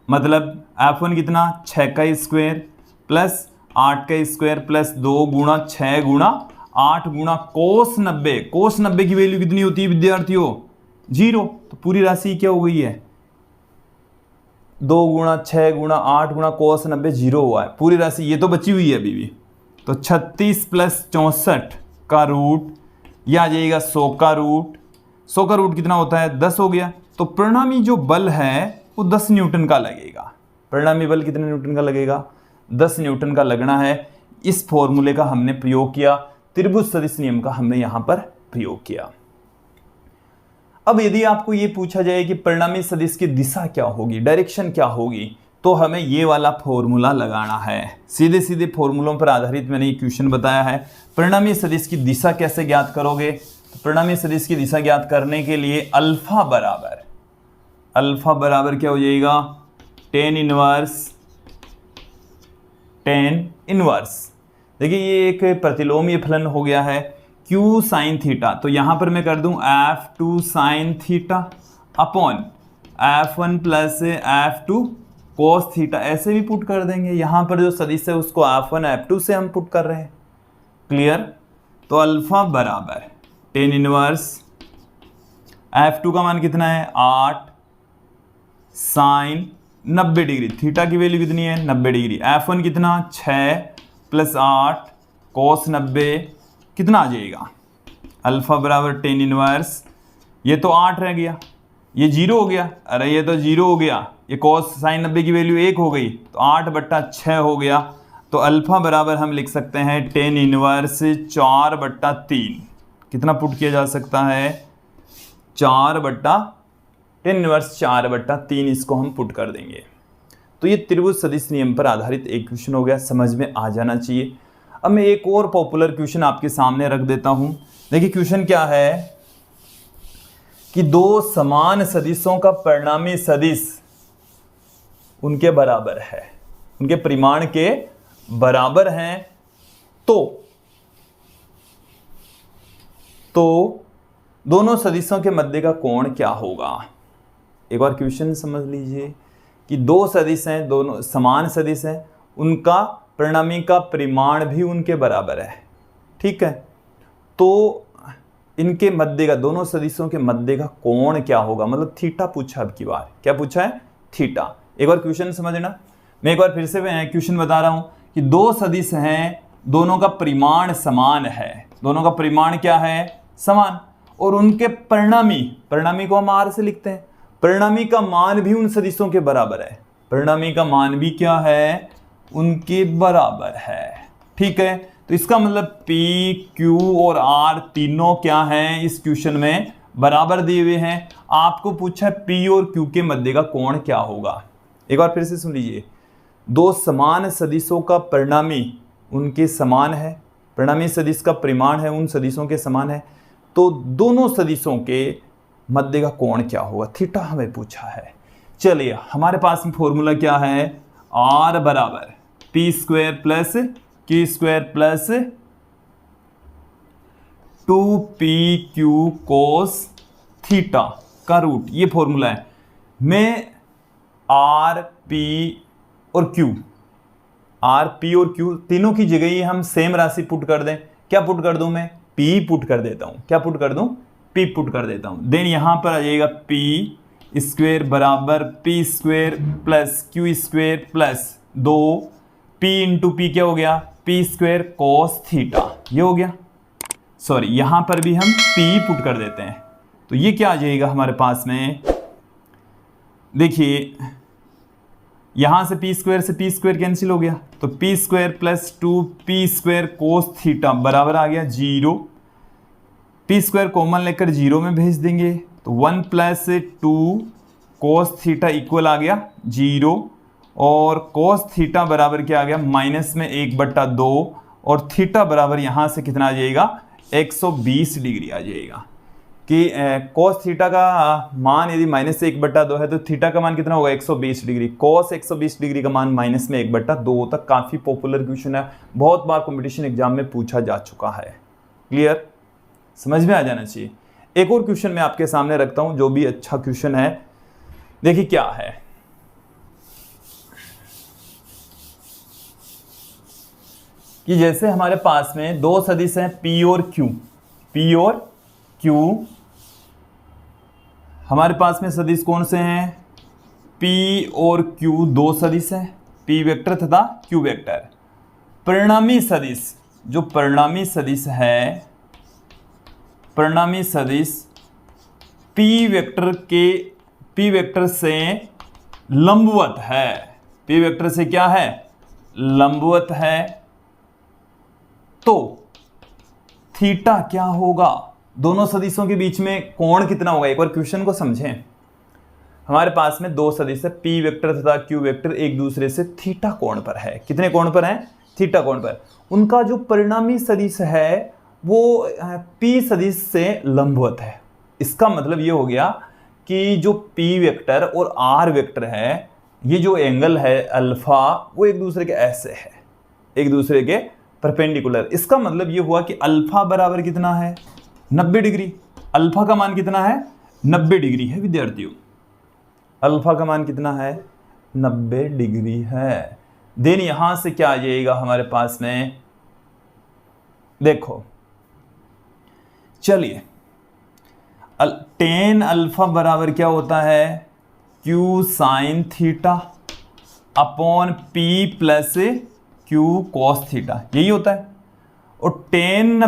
मतलब F1 कितना 6 का स्क्वायर प्लस 8 का स्क्वायर प्लस 2 गुणा 6 गुणा 8 गुणा कोस 90, कोस 90 की वैल्यू कितनी होती है विद्यार्थियों 0, तो पूरी राशि क्या हो गई है 2 गुणा 6 गुणा 8 गुणा कोस 90 0 हुआ है, पूरी राशि ये तो बची हुई है अभी भी। तो 36 प्लस 64 का रूट, यह आ जाएगा 100 का रूट, 100 का रूट कितना होता है 10 हो गया। तो परिणामी जो बल है वो 10 न्यूटन का लगेगा, परिणामी बल कितने न्यूटन का लगेगा 10 न्यूटन का लगना है। इस फॉर्मूले का हमने प्रयोग किया, त्रिभुज सदिश नियम का हमने यहां पर प्रयोग किया। अब यदि आपको ये पूछा जाए कि परिणामी सदिश की दिशा क्या होगी, डायरेक्शन क्या होगी, तो हमें ये वाला फॉर्मूला लगाना है। सीधे सीधे फॉर्मूलों पर आधारित मैंने ये क्वेश्चन बताया है। परिणामी सदिश की दिशा कैसे ज्ञात करोगे, तो परिणामी सदिश की दिशा ज्ञात करने के लिए अल्फा बराबर क्या हो जाएगा टेन इनवर्स। देखिए ये एक प्रतिलोमीय फलन हो गया है Q साइन थीटा, तो यहां पर मैं कर दूं F2 sign theta upon F1 plus F2 cos theta, ऐसे भी पुट कर देंगे। यहां पर जो सदिश है उसको F1 F2 से हम पुट कर रहे हैं। क्लियर, तो अल्फा बराबर टेन इनवर्स F2 का मान कितना है 8 साइन 90 डिग्री, थीटा की वैल्यू कितनी है 90 डिग्री, F1 कितना 6 प्लस 8 कोस 90 कितना आ जाएगा, अल्फा बराबर टेन इनवर्स, ये तो 8 रह गया, ये 0 हो गया, अरे ये तो 0 हो गया, ये कोस साइन 90 की वैल्यू 1 हो गई, तो 8/6 हो गया। तो अल्फा बराबर हम लिख सकते हैं टेन इनवर्स 4/3, कितना पुट किया जा सकता है 10 इनवर्स 4/3, इसको हम पुट कर देंगे। तो ये त्रिभुज सदिश नियम पर आधारित एक क्वेश्चन हो गया, समझ में आ जाना चाहिए। अब मैं एक और पॉपुलर क्वेश्चन आपके सामने रख देता हूं। देखिए क्वेश्चन क्या है कि दो समान सदिशों का परिणामी सदिश उनके बराबर है, उनके परिमाण के बराबर हैं, तो दोनों सदिशों के मध्य का कोण क्या होगा। एक बार क्वेश्चन समझ लीजिए कि दो सदिश हैं, दोनों समान सदिश हैं, उनका परिणामी का परिमाण भी उनके बराबर है, ठीक है। तो इनके मध्य का, दोनों सदिशों के मध्य का कोण क्या होगा, मतलब थीटा पूछा। अब की बार क्या पूछा है, थीटा। एक बार क्वेश्चन समझना, मैं एक बार फिर से क्वेश्चन बता रहा हूं कि दो सदिश हैं, दोनों का परिमाण समान है, दोनों का परिमाण क्या है, समान, और उनके परिणामी को हम आर से लिखते हैं, परिणामी का मान भी उन सदिशों के बराबर है, परिणामी का मान भी क्या है, उनके बराबर है, ठीक है। तो इसका मतलब पी, क्यू और आर तीनों क्या हैं, इस क्वेश्चन में बराबर दिए हुए हैं। आपको पूछा पी और क्यू के मध्य का कोण क्या होगा। एक बार फिर से सुन लीजिए, दो समान सदिशों का परिणामी उनके समान है, परिणामी सदिश का परिमाण है उन सदिशों के समान है, तो दोनों सदिशों के मध्य का कोण क्या होगा, थीटा हमें पूछा है। चलिए हमारे पास में फॉर्मूला क्या है, आर बराबर P square plus Q square plus 2pq cos theta का रूट, ये फॉर्मूला है। मैं आर पी और क्यू तीनों की जगह ही हम सेम राशि पुट कर दें। क्या पुट कर दूं मैं, पी पुट कर देता हूं। क्या पुट कर दूं, पी पुट कर देता हूं। देन यहां पर आ जाएगा पी स्क्वेयर बराबर P square plus Q square plus 2 P into P क्या हो गया, पी स्क्वेयर कोस थीटा, ये हो गया। सॉरी, यहां पर भी हम पी पुट कर देते हैं, तो ये क्या आ जाएगा हमारे पास में, देखिए यहां से पी स्क्वायर कैंसिल हो गया, तो P square plus 2p square cos theta बराबर आ गया 0। पी स्क्वायर कॉमन लेकर 0 में भेज देंगे, तो 1 प्लस 2 कोस थीटा इक्वल आ गया 0, और कोस थीटा बराबर क्या आ गया, माइनस में 1/2, और थीटा बराबर यहां से कितना आ जाएगा, 120 डिग्री आ जाएगा। कि कोस थीटा का मान यदि माइनस से 1/2 है तो थीटा का मान कितना होगा, 120 डिग्री। कोस 120 डिग्री का मान माइनस में 1/2 तक काफ़ी पॉपुलर क्वेश्चन है, बहुत बार कंपटीशन एग्जाम में पूछा जा चुका है। क्लियर, समझ में आ जाना चाहिए। एक और क्वेश्चन मैं आपके सामने रखता हूं जो भी अच्छा क्वेश्चन है। देखिए क्या है, कि जैसे हमारे पास में दो सदिश हैं P और Q, हमारे पास में सदिश कौन से हैं, P और Q दो सदिश हैं, P वेक्टर तथा Q वेक्टर। परिणामी सदिश, जो परिणामी सदिश है, परिणामी सदिश P वेक्टर से लंबवत है, P वेक्टर से क्या है, लंबवत है, तो थीटा क्या होगा, दोनों सदिशों के बीच में कोण कितना होगा। एक बार क्वेश्चन को समझें, हमारे पास में दो सदिश है P वेक्टर तथा Q वेक्टर, एक दूसरे से थीटा कोण पर है। कितने कोण पर है, थीटा कोण पर। उनका जो परिणामी सदिश है वो P सदिश से लंबवत है। इसका मतलब ये हो गया कि जो P वेक्टर और R वेक्टर है, ये जो एंगल है अल्फा, वो एक दूसरे के ऐसे है, एक दूसरे के परपेंडिकुलर। इसका मतलब ये हुआ कि अल्फा बराबर कितना है, 90 डिग्री। अल्फा का मान कितना है, 90 डिग्री है विद्यार्थियों। अल्फा का मान कितना है, 90 डिग्री है। देन यहां से क्या आ जाएगा हमारे पास में, देखो चलिए, टेन अल्फा बराबर क्या होता है, Q sign theta upon P plus Q cos theta, यही होता है। और टेन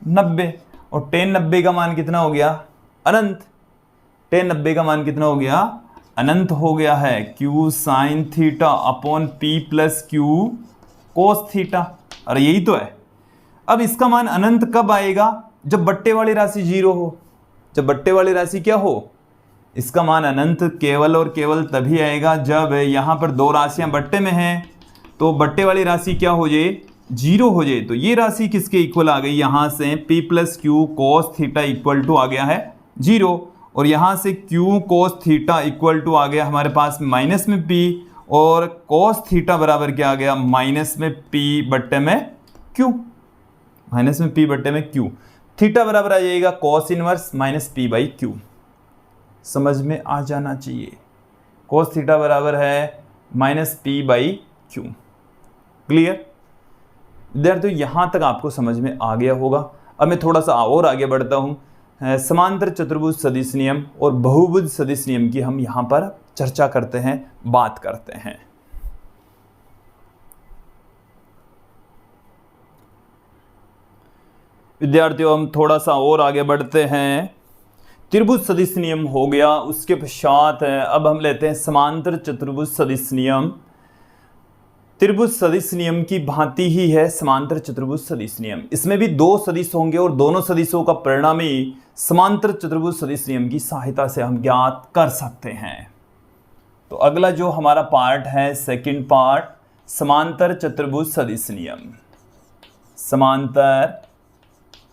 90 का मान कितना हो गया, अनंत। टेन 90 का मान कितना हो गया, अनंत हो गया है। Q sign theta upon P plus Q cos theta, अरे यही तो है। अब इसका मान अनंत कब आएगा, जब बट्टे वाली राशि 0 हो। जब बट्टे वाली राशि क्या हो, इसका मान अनंत केवल और केवल तभी आएगा जब यहां पर दो राशियां बट्टे में हैं, तो बट्टे वाली राशि क्या हो जाए, जीरो हो जाए तो ये राशि किसके इक्वल आ गई, यहां से p plus Q cos theta equal to आ गया है जीरो, और यहां से q cos theta equal to आ गया हमारे पास माइनस में p, और कोस थीटा बराबर क्या आ गया, माइनस में p बट्टे में q, माइनस में p बट्टे में q। थीटा बराबर आ जाएगा cos inverse minus p by q। समझ में आ जाना चाहिए, कोस थीटा बराबर है minus p by q। Clear विद्यार्थियों, यहां तक आपको समझ में आ गया होगा। अब मैं थोड़ा सा और आगे बढ़ता हूं, समांतर चतुर्भुज सदिश नियम और बहुभुज सदिश नियम की हम यहां पर चर्चा करते हैं, बात करते हैं। विद्यार्थियों हम थोड़ा सा और आगे बढ़ते हैं, त्रिभुज सदिश नियम हो गया, उसके पश्चात अब हम लेते हैं समांतर चतुर्भुज सदिश नियम। त्रिभुज सदिश नियम की भांति ही है समांतर चतुर्भुज सदिश नियम, इसमें भी दो सदिश होंगे और दोनों सदिशों का परिणामी समांतर चतुर्भुज सदिश नियम की सहायता से हम ज्ञात कर सकते हैं। तो अगला जो हमारा पार्ट है, सेकंड पार्ट, समांतर चतुर्भुज सदिश नियम। समांतर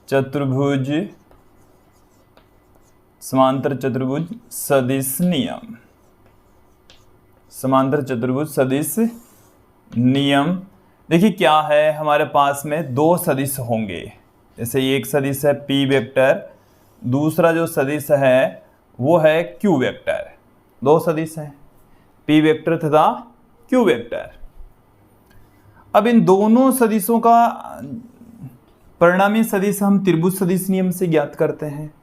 चतुर्भुज सदिश नियम, समांतर चतुर्भुज सदिश नियम। देखिए क्या है, हमारे पास में दो सदिश होंगे, जैसे एक सदिश है p वेक्टर, दूसरा जो सदिश है वो है q वेक्टर। दो सदिश हैं p वेक्टर तथा q वेक्टर। अब इन दोनों सदिशों का परिणामी सदिश हम त्रिभुज सदिश नियम से ज्ञात करते हैं।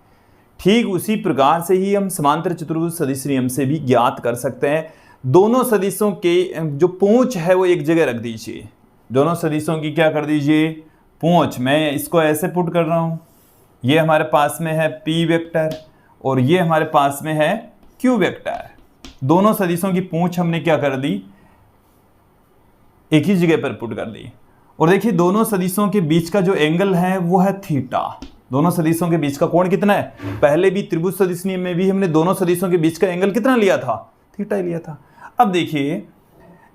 ठीक उसी प्रकार से ही हम समांतर चतुर्भुज सदिश नियम से भी ज्ञात कर सकते हैं। दोनों सदिशों के जो पूंछ है वो एक जगह रख दीजिए, दोनों सदिशों की क्या कर दीजिए, पूंछ। मैं इसको ऐसे पुट कर रहा हूं, ये हमारे पास में है p वेक्टर और ये हमारे पास में है q वेक्टर। दोनों सदिशों की पूंछ हमने क्या कर दी, एक ही जगह पर पुट कर दी। और देखिए दोनों सदिशों के बीच का जो एंगल है वो है थीटा। दोनों सदिशों के बीच का कोण कितना है, पहले भी त्रिभुज सदिश नियम में भी हमने दोनों सदिशों के बीच का एंगल कितना लिया था, थीटा ही लिया था। अब देखिए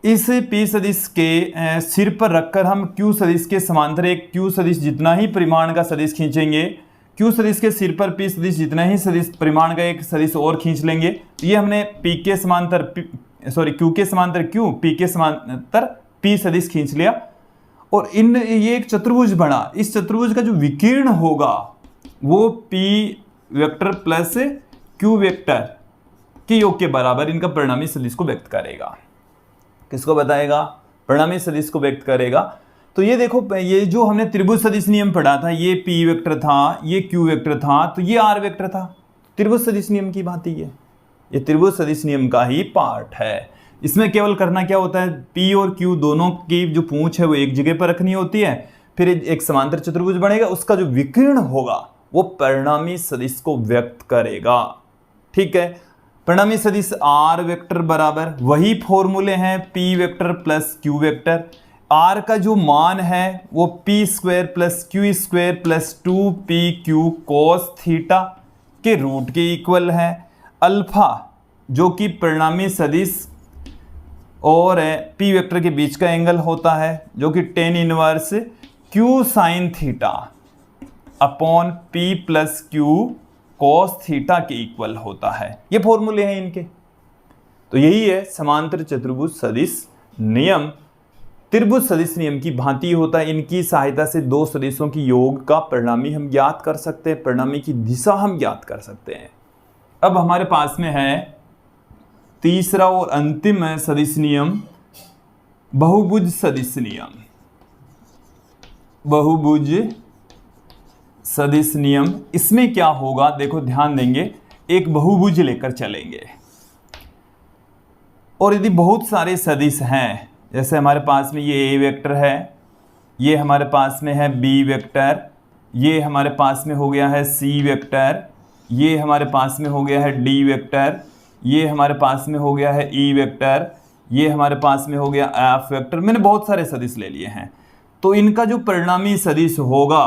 इस p सदिश के सिर पर रखकर हम q सदिश के समांतर एक q सदिश जितना ही परिमाण का सदिश खींचेंगे, q सदिश के सिर पर p सदिश जितना ही सदिश परिमाण का एक सदिश और खींच लेंगे। ये हमने p के समांतर q के समांतर q, p के समांतर p सदिश खींच लिया और ये एक चतुर्भुज बना। इस चतुर्भुज का जो विकीर्ण होगा वो p vector plus q vector के योग के बराबर इनका परिणामी सदिश को व्यक्त करेगा। किसको बताएगा, परिणामी सदिश को व्यक्त करेगा। तो ये देखो, ये जो हमने त्रिभुज सदिश नियम पढ़ा था, ये p वेक्टर था, ये q वेक्टर था, तो ये r वेक्टर था। त्रिभुज सदिश नियम की भांति ये त्रिभुज सदिश नियम का ही पार्ट है। इसमें केवल करना क्या होता है, p और q दोनों की जो पूंछ है वो एक जगह पर रखनी होती है, फिर एक समांतर चतुर्भुज बनेगा, उसका जो विकीर्ण होगा वो परिणामी सदिश को व्यक्त करेगा। ठीक है, परिणामी सदिश r वेक्टर बराबर वही फॉर्मूले हैं p vector plus q vector. r का जो मान है वो p square plus q square plus 2pq cos theta के रूट के इक्वल है। अल्फा जो कि परिणामी सदिश और p वेक्टर के बीच का एंगल होता है, जो कि tan inverse q sign theta upon p plus q cos theta के इक्वल होता है। ये फॉर्मूले हैं इनके। तो यही है समांतर चतुर्भुज सदिश नियम। त्रिभुज सदिश नियम की भांति होता है, इनकी सहायता से दो सदिशों की योग का परिणामी हम ज्ञात कर सकते हैं, परिणामी की दिशा हम ज्ञात कर सकते हैं। अब हमारे पास में है तीसरा और अंतिम सदिश नियम, बहुभुज सदिश नियम। बहुभुज सदिश नियम, इसमें क्या होगा, देखो ध्यान देंगे, एक बहुभुज लेकर चलेंगे और यदि बहुत सारे सदिश हैं, जैसे हमारे पास में ये a वेक्टर है, ये हमारे पास में है b वेक्टर, ये हमारे पास में हो गया है c वेक्टर, ये हमारे पास में हो गया है d वेक्टर, ये हमारे पास में हो गया है e वेक्टर, ये हमारे पास में हो गया f वेक्टर। मैंने बहुत सारे सदिश ले लिए हैं। तो इनका जो परिणामी सदिश होगा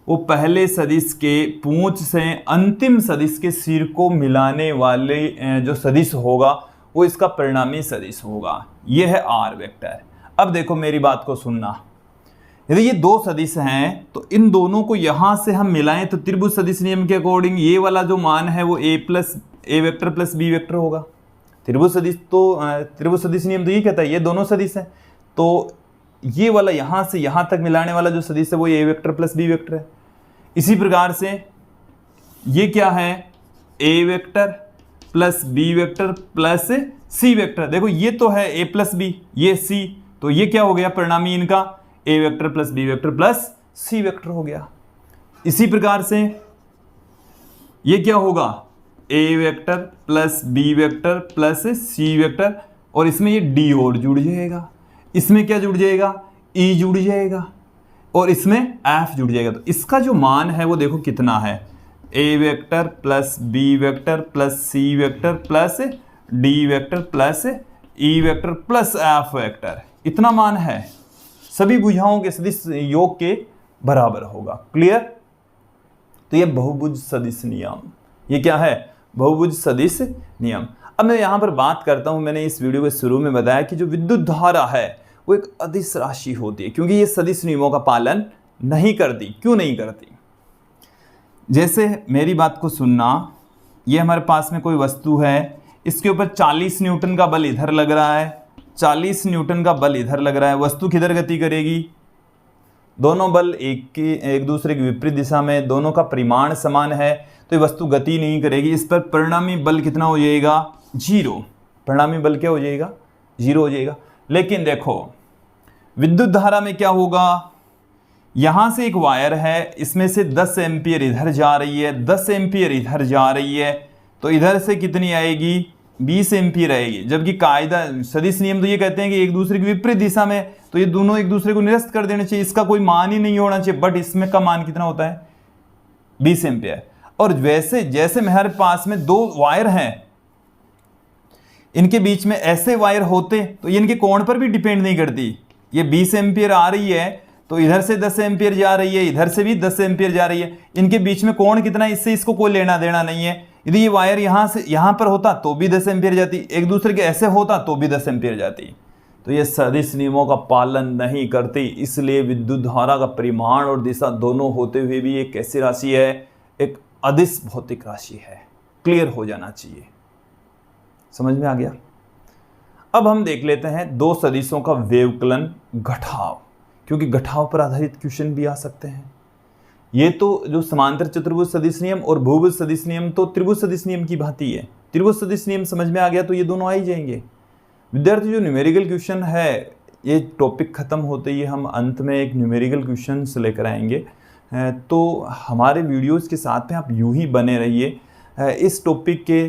वो पहले सदिश के पूंछ से अंतिम सदिश के सिर को मिलाने वाले जो सदिश होगा वो इसका परिणामी सदिश होगा। ये है r वेक्टर। अब देखो मेरी बात को सुनना, यदि ये दो सदिश हैं तो इन दोनों को यहां से हम मिलाएं तो त्रिभुज सदिश नियम के अकॉर्डिंग ये वाला जो मान है वो A vector plus B vector होगा। त्रिभुज सदिश नियम तो ये कहता है ये दोनों सदिश हैं, तो ये वाला यहां से यहां तक मिलाने वाला जो सदिश है वो A vector plus B vector है। इसी प्रकार से ये क्या है, A vector plus B vector plus C vector. देखो ये तो है ए प्लस बी, ये सी, तो ये क्या हो गया परिणामी इनका A vector plus B vector plus C vector हो गया। इसी प्रकार से ये क्या होगा, A vector plus B vector plus C vector, और इसमें ये डी और जुड़ जाएगा, इसमें क्या जुड़ जाएगा, ई जुड़ जाएगा, और इसमें एफ जुड़ जाएगा। तो इसका जो मान है वो देखो कितना है, A vector plus B vector plus C vector plus D vector plus E vector plus F vector, इतना मान है। सभी भुजाओं के सदिश योग के बराबर होगा। क्लियर? तो ये बहुभुज सदिश नियम, ये क्या है, बहुभुज सदिश नियम। अब मैं यहां पर बात करता हूं, मैंने इस वीडियो के शुरू में बताया कि जो विद्युत धारा है वो एक अदिश राशि होती है, क्योंकि ये सदिश नियमों का पालन नहीं करती। क्यों नहीं करती? जैसे मेरी बात को सुनना, ये हमारे पास में कोई वस्तु है, इसके ऊपर 40 न्यूटन का बल इधर लग रहा है, 40 न्यूटन का बल इधर लग रहा है। वस्तु किधर गति करेगी, दोनों बल एक दूसरे की विपरीत दिशा में, दोनों का परिमाण समान है, तो ये वस्तु गति नहीं करेगी। इस पर परिणामी बल कितना हो जाएगा, 0। परिणामी बल क्या हो जाएगा, 0 हो जाएगा। लेकिन देखो विद्युत धारा में क्या होगा, यहां से एक वायर है, इसमें से 10 एम्पियर इधर जा रही है, 10 एम्पियर इधर जा रही है, तो इधर से कितनी आएगी, 20 एम्पियर आएगी। जबकि कायदा सदिश नियम तो ये कहते हैं कि एक दूसरे की विपरीत दिशा में, तो ये दोनों एक दूसरे को निरस्त कर देने चाहिए, इसका कोई मान ही नहीं होना चाहिए। बट इसमें का मान कितना होता है, 20 एम्पियर। और वैसे जैसे मेरे पास में 2 वायर हैं, इनके बीच में ऐसे वायर होते तो ये इनके कोण पर भी डिपेंड नहीं करती। ये 20 एम्पियर आ रही है तो इधर से 10 एम्पियर जा रही है, इधर से भी 10 एम्पियर जा रही है, इनके बीच में कोण कितना है इससे इसको कोई लेना देना नहीं है। यदि ये वायर यहां से यहां पर होता तो भी 10 एम्पियर जाती, एक दूसरे के ऐसे होता तो भी 10 एम्पियर जाती। तो ये सदिश नियमों का पालन नहीं करती, इसलिए विद्युत धारा का परिमाण और दिशा दोनों होते हुए भी एक कैसी राशि है, एक अदिश भौतिक राशि है। क्लियर हो जाना चाहिए, समझ में आ गया। अब हम देख लेते हैं दो सदिशों का व्यवकलन घटाव, क्योंकि घटाव पर आधारित क्वेश्चन भी आ सकते हैं। ये तो जो समांतर चतुर्भुज सदिश नियम और बहुभुज सदिश नियम तो त्रिभुज सदिश नियम की भांति है। त्रिभुज सदिश नियम समझ में आ गया तो ये दोनों आ ही जाएंगे। विद्यार्थी जो न्यूमेरिकल क्वेश्चन है, ये टॉपिक खत्म होते ही हम अंत में एक न्यूमेरिकल क्वेश्चन लेकर आएंगे, तो हमारे वीडियोस के साथ में आप यूं ही बने रहिए। इस टॉपिक के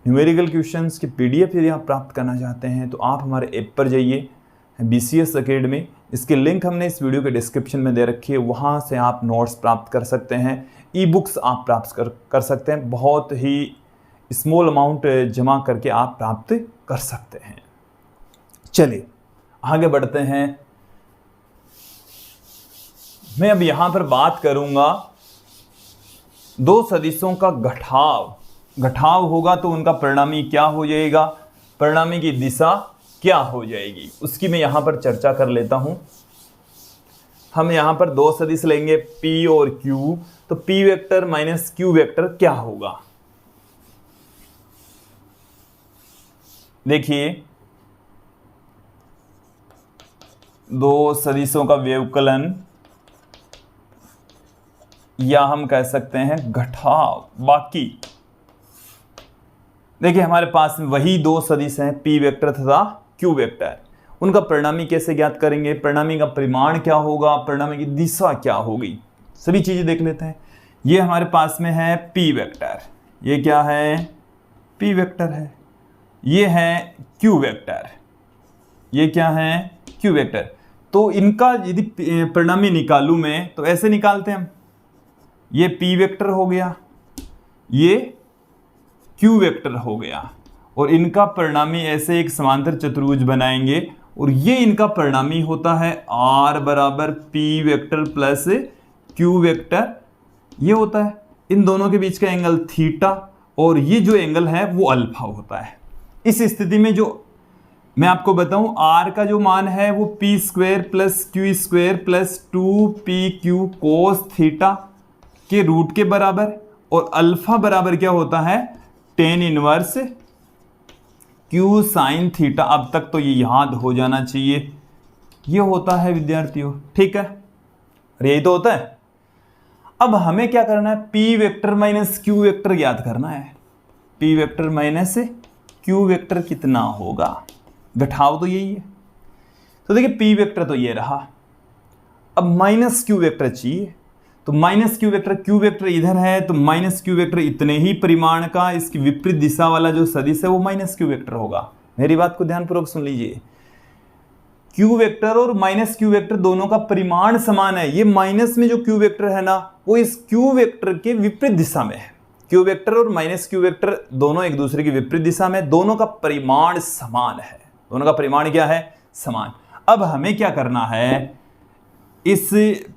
न्यूमेरिकल क्वेश्चंस के PDF यदि आप प्राप्त करना चाहते हैं तो आप हमारे ऐप पर जाइए, BCS अकेडमी, इसके लिंक हमने इस वीडियो के डिस्क्रिप्शन में दे रखी है, वहाँ से आप नोट्स प्राप्त कर सकते हैं, ई-बुक्स आप प्राप्त कर सकते हैं, बहुत ही स्मॉल अमाउंट जमा करके आप प्राप्त कर सकते हैं। चलिए आगे बढ़ते हैं। मैं अब यहाँ पर बात करूँगा दो सदिशों का घटाव होगा तो उनका परिणामी क्या हो जाएगा, परिणामी की दिशा क्या हो जाएगी, उसकी मैं यहां पर चर्चा कर लेता हूं। हम यहां पर दो सदिश लेंगे P और Q, तो P vector minus Q vector क्या होगा। देखिए दो सदिशों का व्यवकलन या हम कह सकते हैं घटाव। बाकी देखिए हमारे पास वही दो सदिश हैं P वेक्टर तथा Q वेक्टर, उनका परिणामी कैसे ज्ञात करेंगे, परिणामी का परिमाण क्या होगा, परिणामी की दिशा क्या होगी, सभी चीजें देख लेते हैं। ये हमारे पास में है P वेक्टर, ये क्या है, P वेक्टर है, ये है Q वेक्टर, ये क्या है, Q वेक्टर। तो इनका यदि परिणामी निकालूं मैं तो ऐसे निकालते हैं हम, ये P वेक्टर हो गया, ये Q वेक्टर हो गया, और इनका परिणामी ऐसे एक समांतर चतुर्भुज बनाएंगे और ये इनका परिणामी होता है R बराबर P vector plus Q vector, ये होता है। इन दोनों के बीच का एंगल थीटा और ये जो एंगल है वो अल्फा होता है। इस स्थिति में जो मैं आपको बताऊं r का जो मान है वो P square plus Q square plus 2pq cos theta के रूट के बराबर, और अल्फा बराबर क्या होता है, tan inverse Q sine theta. अब तक तो ये याद हो जाना चाहिए, ये होता है विद्यार्थियों, ठीक है, यही तो होता है। अब हमें क्या करना है, P vector minus Q vector ज्ञात करना है। P vector minus Q vector कितना होगा, घटाव तो यही है। तो देखिए पी वेक्टर तो ये रहा, अब माइनस क्यू वेक्टर चाहिए, तो माइनस क्यू वेक्टर इधर है, तो माइनस क्यू वेक्टर इतने ही परिमाण का इसकी विपरीत दिशा वाला जो सदिश है वो माइनस क्यू वेक्टर होगा। मेरी बात को ध्यानपूर्वक सुन लीजिए, क्यू वेक्टर और माइनस क्यू वेक्टर दोनों का परिमाण समान है। ये माइनस में जो क्यू वेक्टर है ना, वो इस क्यू वेक्टर के विपरीत दिशा में है। क्यू वेक्टर और माइनस क्यू वेक्टर दोनों एक दूसरे की विपरीत दिशा में, दोनों का परिमाण समान है। दोनों का परिमाण क्या है, समान। अब हमें क्या करना है, इस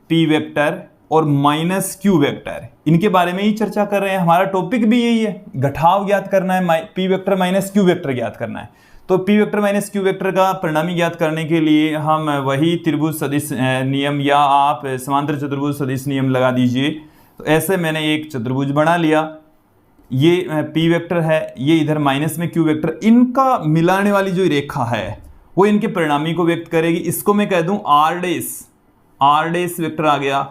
पी वेक्टर और माइनस क्यू वेक्टर इनके बारे में ही चर्चा कर रहे हैं, हमारा टॉपिक भी यही है, घटाव ज्ञात करना है, P vector minus Q vector ज्ञात करना है। तो P vector minus Q vector का परिणामी ज्ञात करने के लिए हम वही त्रिभुज सदिश नियम या आप समांतर चतुर्भुज सदिश नियम लगा दीजिए। तो ऐसे मैंने एक चतुर्भुज बना लिया, ये पी वेक्टर है, ये इधर माइनस में क्यू वेक्टर, इनका मिलाने वाली जो रेखा है वो इनके परिणामी को व्यक्त करेगी। इसको मैं कह दूं आर डेस वेक्टर आ गया,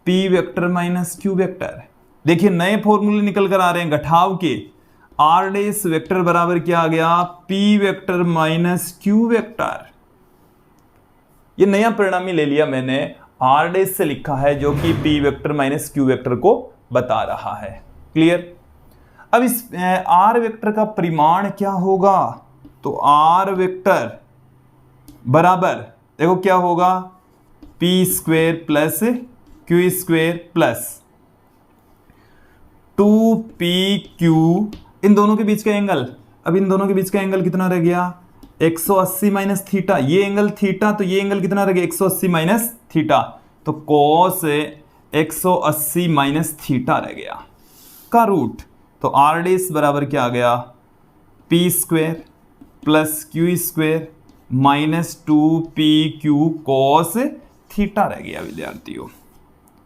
P vector minus Q vector. देखिए नए फॉर्मूले निकल कर आ रहे हैं घटाव के, आर डेस वेक्टर बराबर क्या आ गया, P vector minus Q vector. ये नया परिणामी ले लिया मैंने, आर डेस से लिखा है, जो कि P vector minus Q vector को बता रहा है। क्लियर। अब इस आर वेक्टर का परिमाण क्या होगा, तो आर वेक्टर बराबर देखो क्या होगा, P square plus Q square plus 2pq, इन दोनों के बीच का एंगल, अब इन दोनों के बीच का एंगल कितना रह गया, 180 माइनस थीटा। ये एंगल थीटा, तो ये एंगल कितना रह गया, 180 माइनस थीटा, तो cos 180 माइनस थीटा रह गया का रूट। तो आर डेस बराबर क्या आ गया, P square plus Q square minus 2pq cos theta रह गया विद्यार्थियों।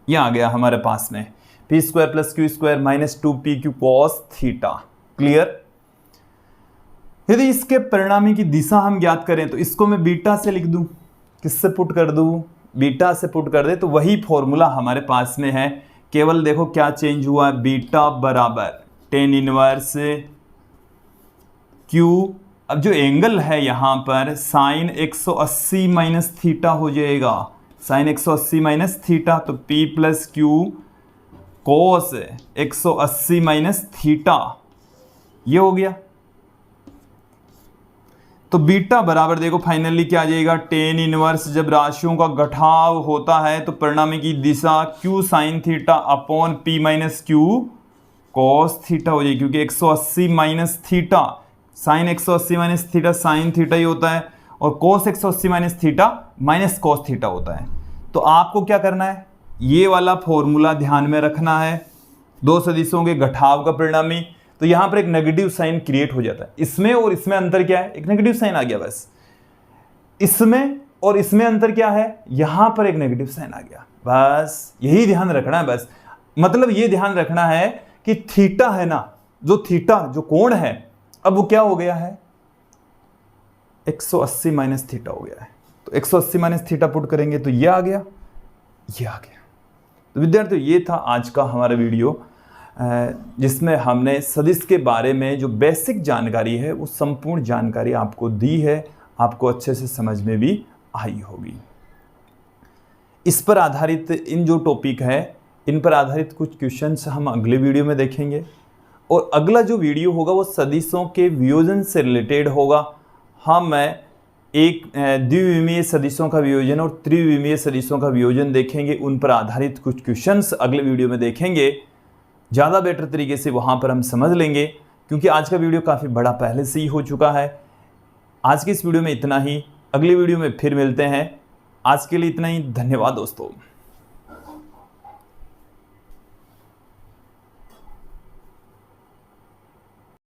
ये आ गया हमारे पास में P square plus Q square minus 2pq cos theta. Clear. यदि इसके परिणामी की दिशा हम ज्ञात करें तो इसको मैं बीटा से लिख दूं, किससे पुट कर दूं, बीटा से पुट कर दे, तो वही फॉर्मूला हमारे पास में है। केवल देखो क्या चेंज हुआ है, बीटा बराबर टेन इनवर्स क्यू। अब जो एंगल है यहां पर साइन 180 माइनस थीटा हो जाएगा, साइन 180 माइनस थीटा, तो P प्लस क्यू कोस 180 माइनस थीटा, ये हो गया। तो बीटा बराबर देखो फाइनली क्या आ जाएगा, टेन इनवर्स। जब राशियों का घटाव होता है तो परिणामी की दिशा Q sine theta upon P minus Q cos theta हो जाएगी, क्योंकि 180 minus theta sine 180 minus theta sine theta ही होता है, और cos 180 minus theta minus cos theta होता है। तो आपको क्या करना है, ये वाला फॉर्मूला ध्यान में रखना है, दो सदिशों के घटाव का परिणामी। तो यहां पर एक नेगेटिव साइन क्रिएट हो जाता है, इसमें और इसमें अंतर क्या है, एक नेगेटिव साइन आ गया बस। इसमें और इसमें अंतर क्या है, यहां पर एक नेगेटिव साइन आ गया, बस यही ध्यान रखना है। बस मतलब ये ध्यान रखना है कि थीटा है ना, जो थीटा जो कोण है, अब वो क्या हो गया है, 180 माइनस थीटा हो गया है। तो 180 माइनस थीटा पुट करेंगे तो ये आ गया, ये आ गया। तो विद्यार्थियों ये था आज का हमारा वीडियो, जिसमें हमने सदिश के बारे में जो बेसिक जानकारी है वो संपूर्ण जानकारी आपको दी है, आपको अच्छे से समझ में भी आई होगी। इस पर आधारित इन जो टॉपिक है, इन पर आधारित कुछ क्वेश्चंस हम अगले वीडियो में देखेंगे, और अगला जो वीडियो होगा वो सदिशों के वियोजन से रिलेटेड होगा। हम एक द्विविमीय सदिशों का वियोजन और त्रिविमीय सदिशों का वियोजन देखेंगे, उन पर आधारित कुछ क्वेश्चंस अगले वीडियो में देखेंगे। ज़्यादा बेटर तरीके से वहाँ पर हम समझ लेंगे, क्योंकि आज का वीडियो काफ़ी बड़ा पहले से ही हो चुका है। आज की इस वीडियो में इतना ही, अगली वीडियो में फिर मिलते हैं। आज के लिए इतना ही, धन्यवाद दोस्तों।